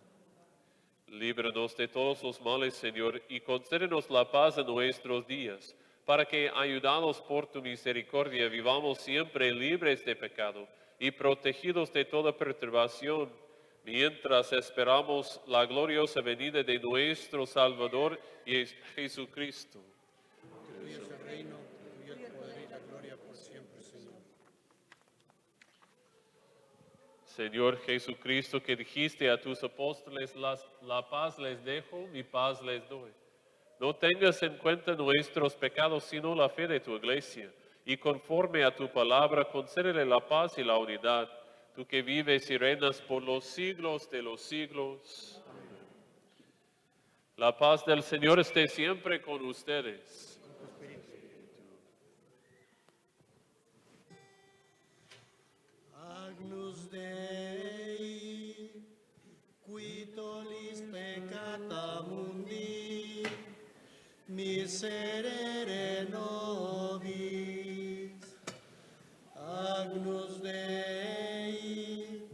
Líbranos de todos los males, Señor, y concédenos la paz en nuestros días, para que, ayudados por tu misericordia, vivamos siempre libres de pecado y protegidos de toda perturbación, mientras esperamos la gloriosa venida de nuestro Salvador y Jesucristo. Tuyo es el reino, tuyo el poder y la gloria por siempre, Señor. Señor Jesucristo, que dijiste a tus apóstoles, la paz les dejo, mi paz les doy. No tengas en cuenta nuestros pecados, sino la fe de tu iglesia, y conforme a tu palabra, concédele la paz y la unidad, tú que vives y reinas por los siglos de los siglos. La paz del Señor esté siempre con ustedes. Agnus Dei, qui tollis peccata mundi, miserere nobis. Agnus Dei,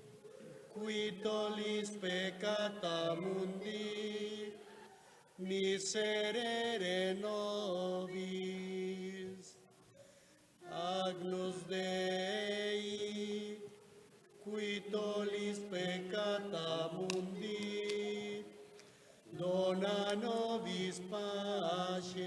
qui tollis peccata mundi, miserere nobis. Agnus Dei, qui tollis peccata mundi, dona nobis pacem.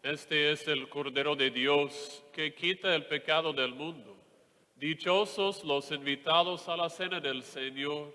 Este es el Cordero de Dios que quita el pecado del mundo. Dichosos los invitados a la cena del Señor.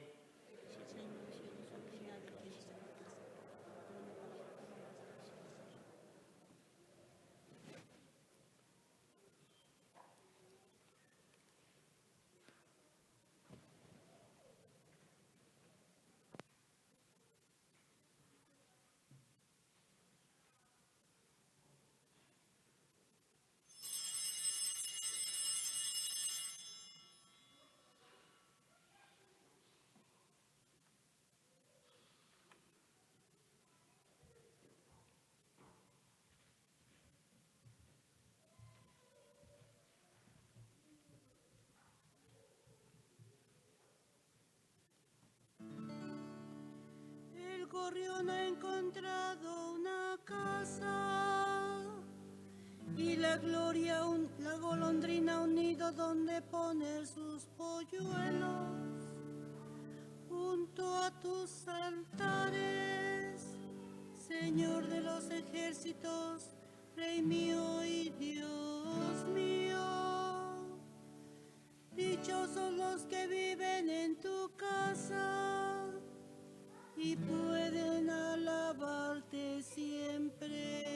El gorrión ha encontrado una casa y la gloria, la golondrina un nido donde poner sus polluelos. Junto a tus altares, Señor de los ejércitos, Rey mío y Dios mío. Dichosos los que viven en tu casa y pueden alabarte siempre.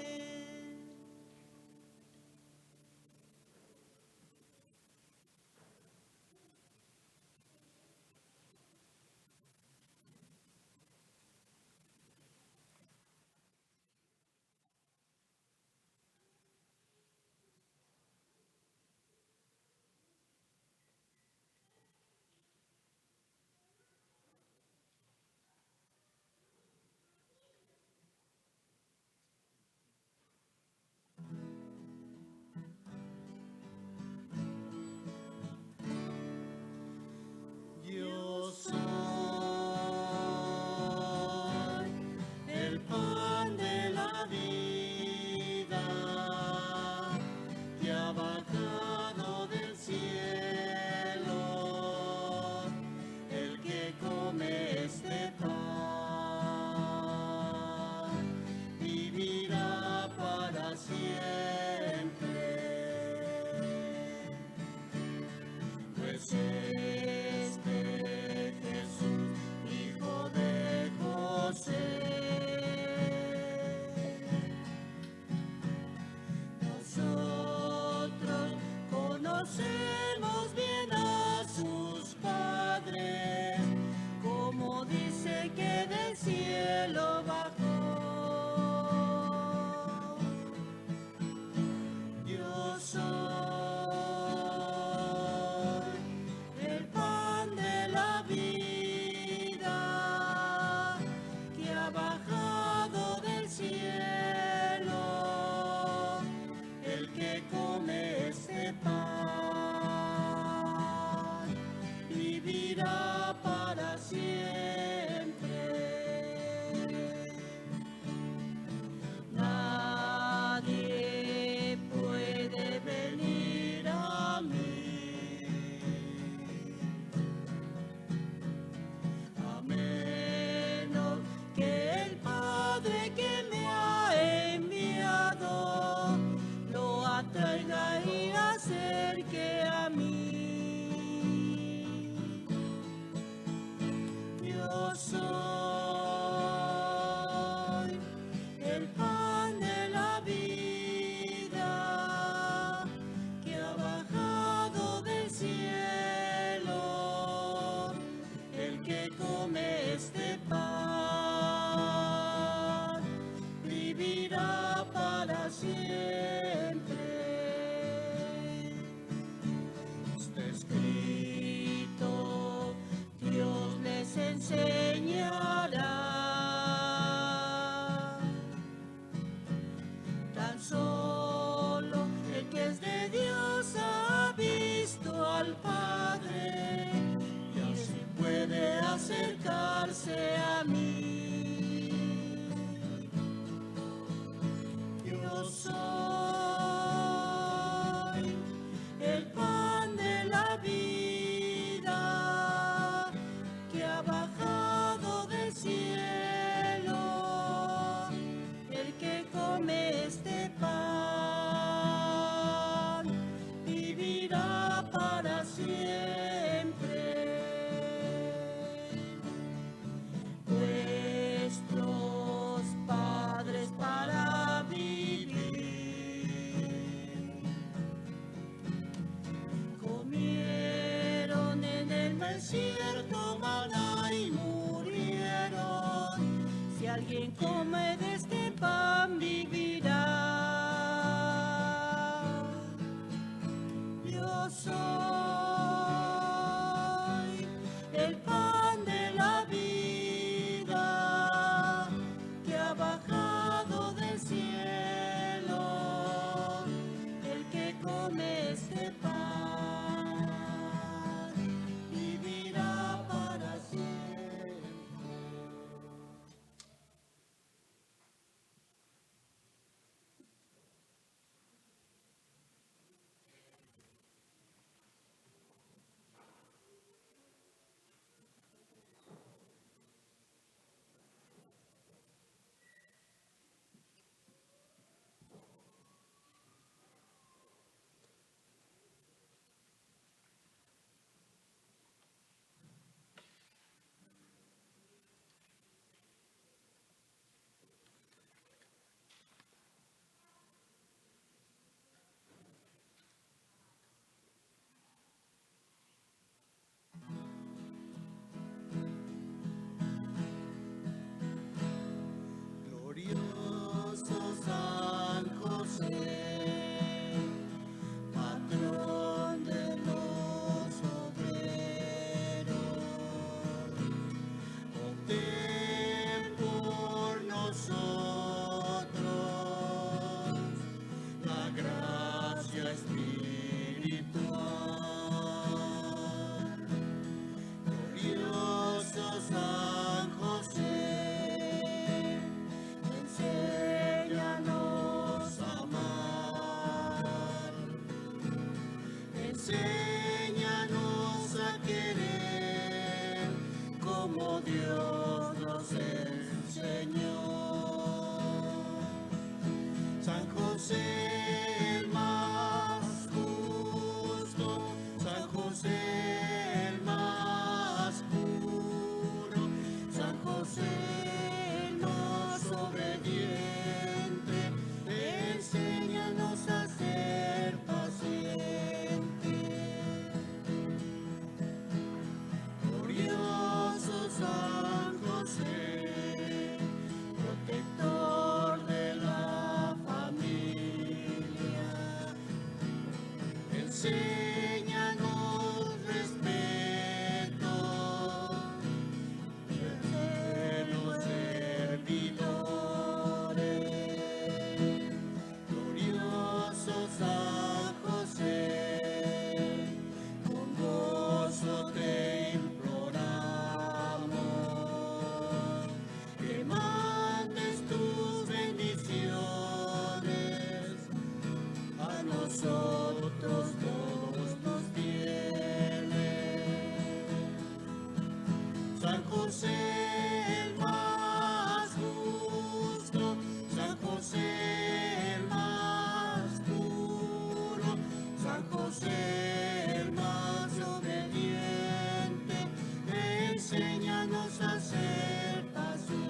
Yo soy el pan de la vida que ha bajado del cielo. El que come este pan vivirá para siempre. Pues Jesús, hijo de José, nosotros conocemos bien a sus padres, como dice que del cielo bajó. Yo soy el pan de la vida que ha bajado del cielo. El que come este pan vivirá para siempre. Nadie puede venir a mí a menos que el Padre que me ha enviado lo atraiga y acerque a mí. Yo soy el pan de la vida que ha bajado del cielo. El que come este pan vivirá para siempre. Está escrito, Dios les enseñará. Tan solo el que es de Dios ha visto al Padre y así puede acercarse a mí. Yo soy el pan de la vida que ha bajado del cielo. El que come este pan desierto maná y murieron. Si alguien come de este pan vivirá. Yo soy el pan de la vida que ha bajado del cielo. El que come este pan vivirá para siempre. Glorioso San José, patrón de los obreros, obtén por nosotros la gracia espiritual. Glorioso San José, enséñanos a amar, enséñanos a querer como Dios nos enseñó. San José el más justo, San José el más puro, San José el más obediente, enséñanos a ser pacientes. Glorioso San José, protector de la familia, enséñanos respeto de los servidores. Glorioso San José, con gozo te imploramos que mandes tus bendiciones a nosotros todos los fieles. San José el más justo, San José el más puro, San José el más obediente, enséñanos a ser pacientes.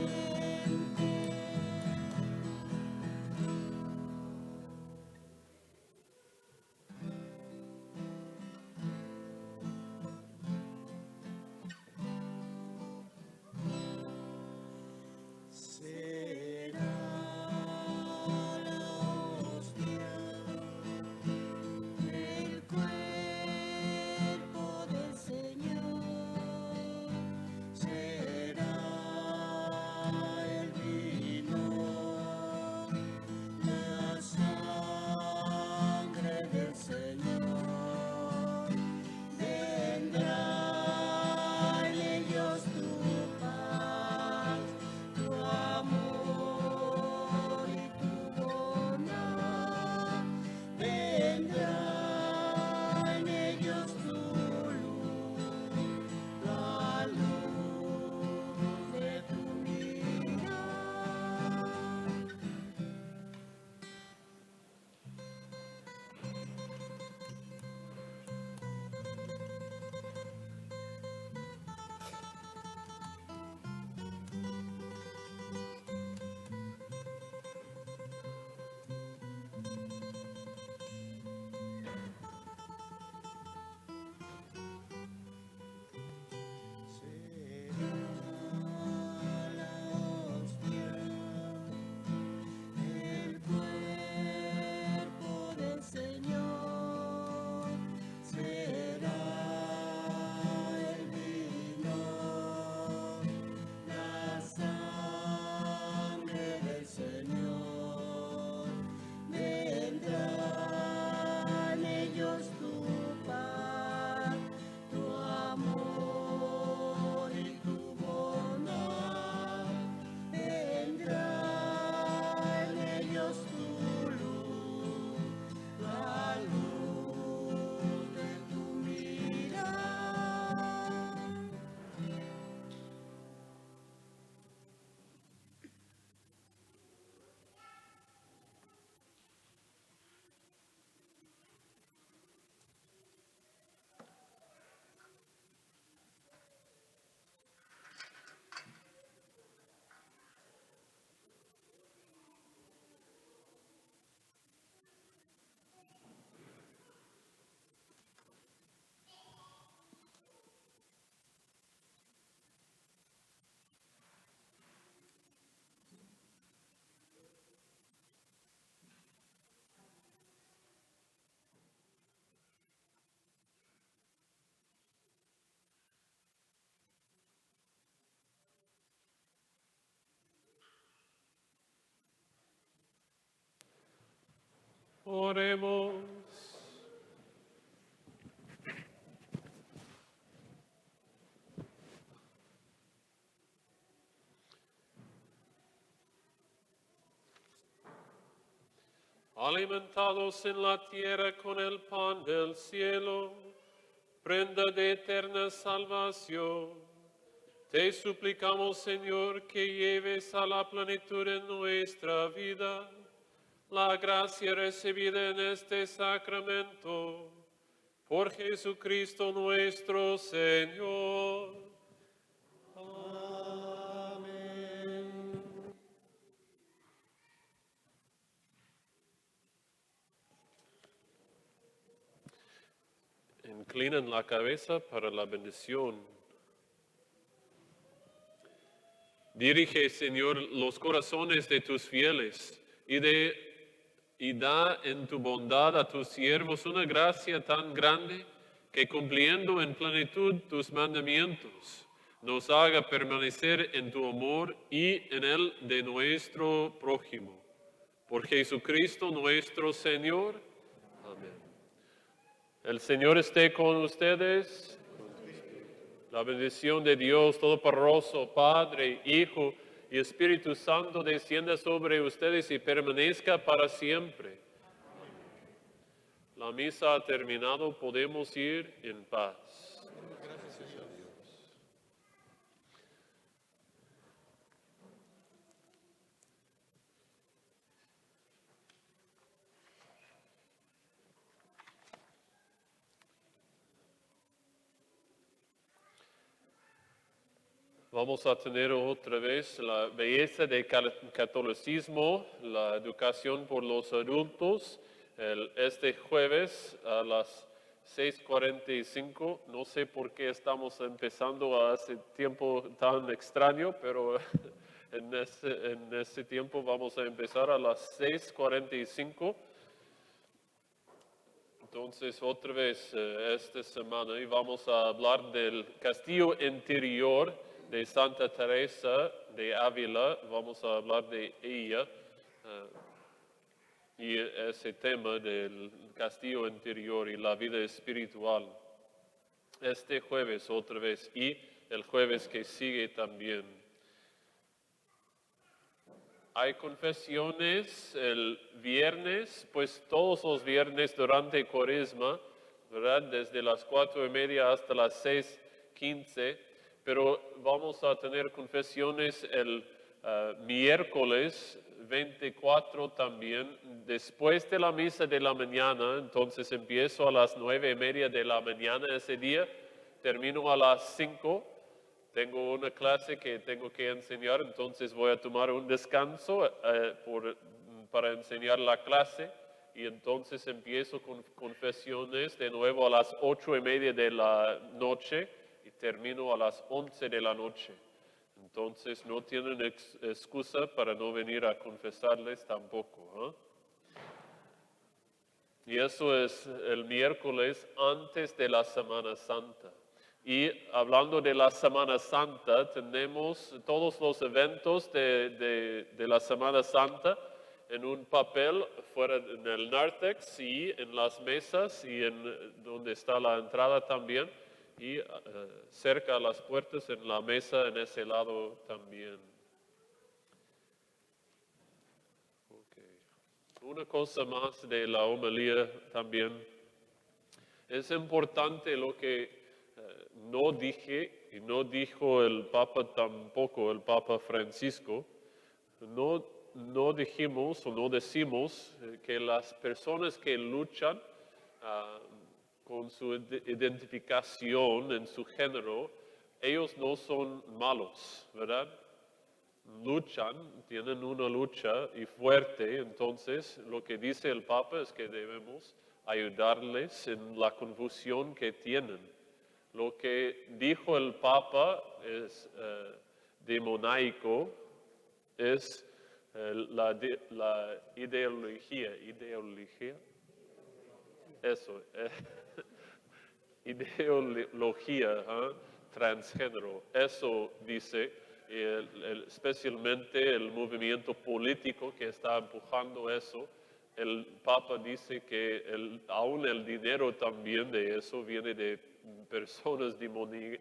Oremos. Alimentados en la tierra con el pan del cielo, prenda de eterna salvación, te suplicamos, Señor, que lleves a la plenitud en nuestra vida la gracia recibida en este sacramento. Por Jesucristo nuestro Señor. Amén. Inclinan la cabeza para la bendición. Dirige, Señor, los corazones de tus fieles y da en tu bondad a tus siervos una gracia tan grande que cumpliendo en plenitud tus mandamientos, nos haga permanecer en tu amor y en el de nuestro prójimo. Por Jesucristo nuestro Señor. Amén. El Señor esté con ustedes. La bendición de Dios Todopoderoso, Padre, Hijo y Espíritu Santo descienda sobre ustedes y permanezca para siempre. La misa ha terminado, podemos ir en paz. Gracias a Dios. Vamos a tener otra vez la belleza del catolicismo, la educación por los adultos, este jueves a las 6:45. No sé por qué estamos empezando a ese tiempo tan extraño, pero en ese tiempo vamos a empezar a las 6:45. Entonces, otra vez esta semana y vamos a hablar del castillo interior de Santa Teresa de Ávila. Vamos a hablar de ella y ese tema del castillo interior y la vida espiritual. Este jueves otra vez y el jueves que sigue también. Hay confesiones el viernes, pues todos los viernes durante Cuaresma, ¿verdad? Desde las 4:30 hasta las 6:15, pero vamos a tener confesiones el miércoles 24 también, después de la misa de la mañana. Entonces empiezo a las 9:30 de la mañana ese día, termino a las 5. Tengo una clase que tengo que enseñar, entonces voy a tomar un descanso para enseñar la clase y entonces empiezo con confesiones de nuevo a las 8:30 de la noche y termino a las 11 de la noche. Entonces no tienen excusa para no venir a confesarles tampoco. Y eso es el miércoles antes de la Semana Santa. Y hablando de la Semana Santa, tenemos todos los eventos de la Semana Santa en un papel fuera en el nártex y en las mesas y en donde está la entrada también y cerca a las puertas en la mesa en ese lado también. Okay. Una cosa más de la homilía también. Es importante lo que no dije y no dijo el Papa tampoco, el Papa Francisco. No dijimos o no decimos que las personas que luchan con su identificación en su género, ellos no son malos, ¿verdad? Luchan, tienen una lucha y fuerte, entonces lo que dice el Papa es que debemos ayudarles en la confusión que tienen. Lo que dijo el Papa es demonaico, es la ideología, eso, ideología transgénero, eso dice, especialmente el movimiento político que está empujando eso, el Papa dice que aún el dinero también de eso viene de personas demoníacos.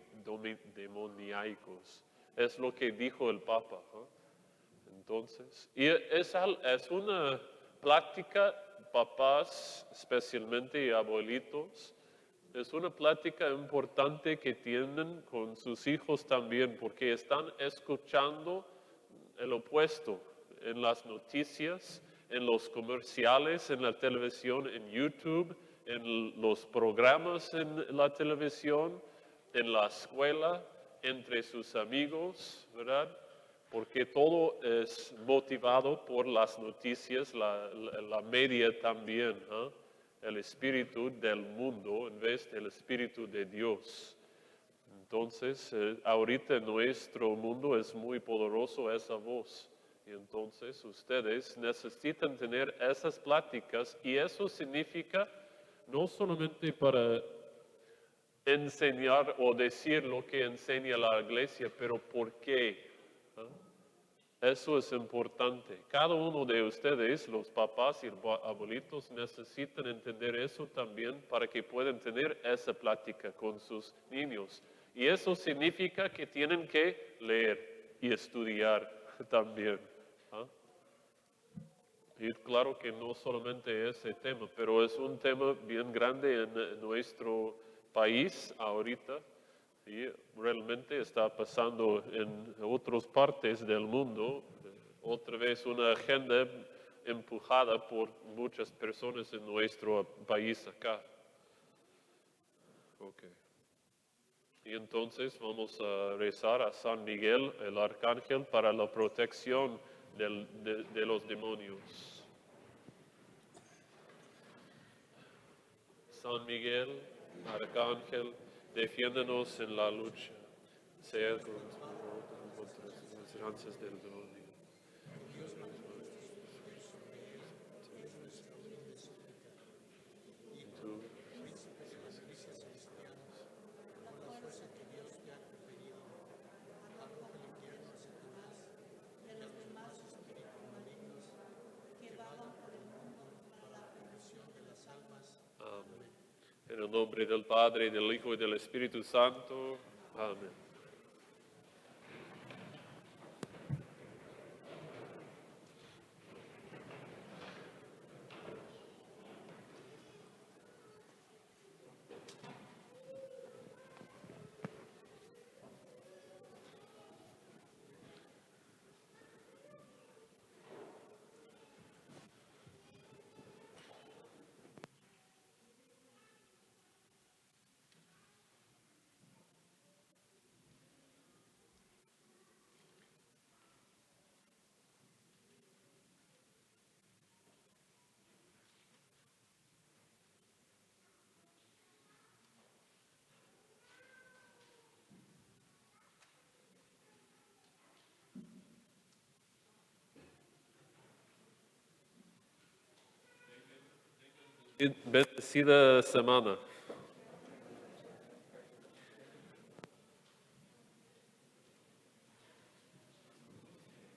Es lo que dijo el Papa, ¿no? Entonces, y es una plática, papás especialmente y abuelitos, es una plática importante que tienen con sus hijos también, porque están escuchando el opuesto en las noticias, en los comerciales, en la televisión, en YouTube, en los programas en la televisión, en la escuela, entre sus amigos, ¿verdad? Porque todo es motivado por las noticias, la media también, ¿ah? El espíritu del mundo en vez del espíritu de Dios. Entonces, ahorita en nuestro mundo es muy poderoso esa voz. Y entonces ustedes necesitan tener esas pláticas y eso significa no solamente para enseñar o decir lo que enseña la iglesia, pero por qué. ¿Ah? Eso es importante. Cada uno de ustedes, los papás y abuelitos, necesitan entender eso también para que puedan tener esa plática con sus niños. Y eso significa que tienen que leer y estudiar también. ¿Ah? Y claro que no solamente ese tema, pero es un tema bien grande en nuestro país ahorita. Y realmente está pasando en otras partes del mundo, otra vez una agenda empujada por muchas personas en nuestro país acá. Okay. Y entonces vamos a rezar a San Miguel, el arcángel, para la protección de los demonios. San Miguel, arcángel, defiéndonos en la lucha, sea contra las esperanzas del demonio. Tú, amén. En el nombre del Padre, del Hijo y del Espíritu Santo. Amén. Bendecida semana.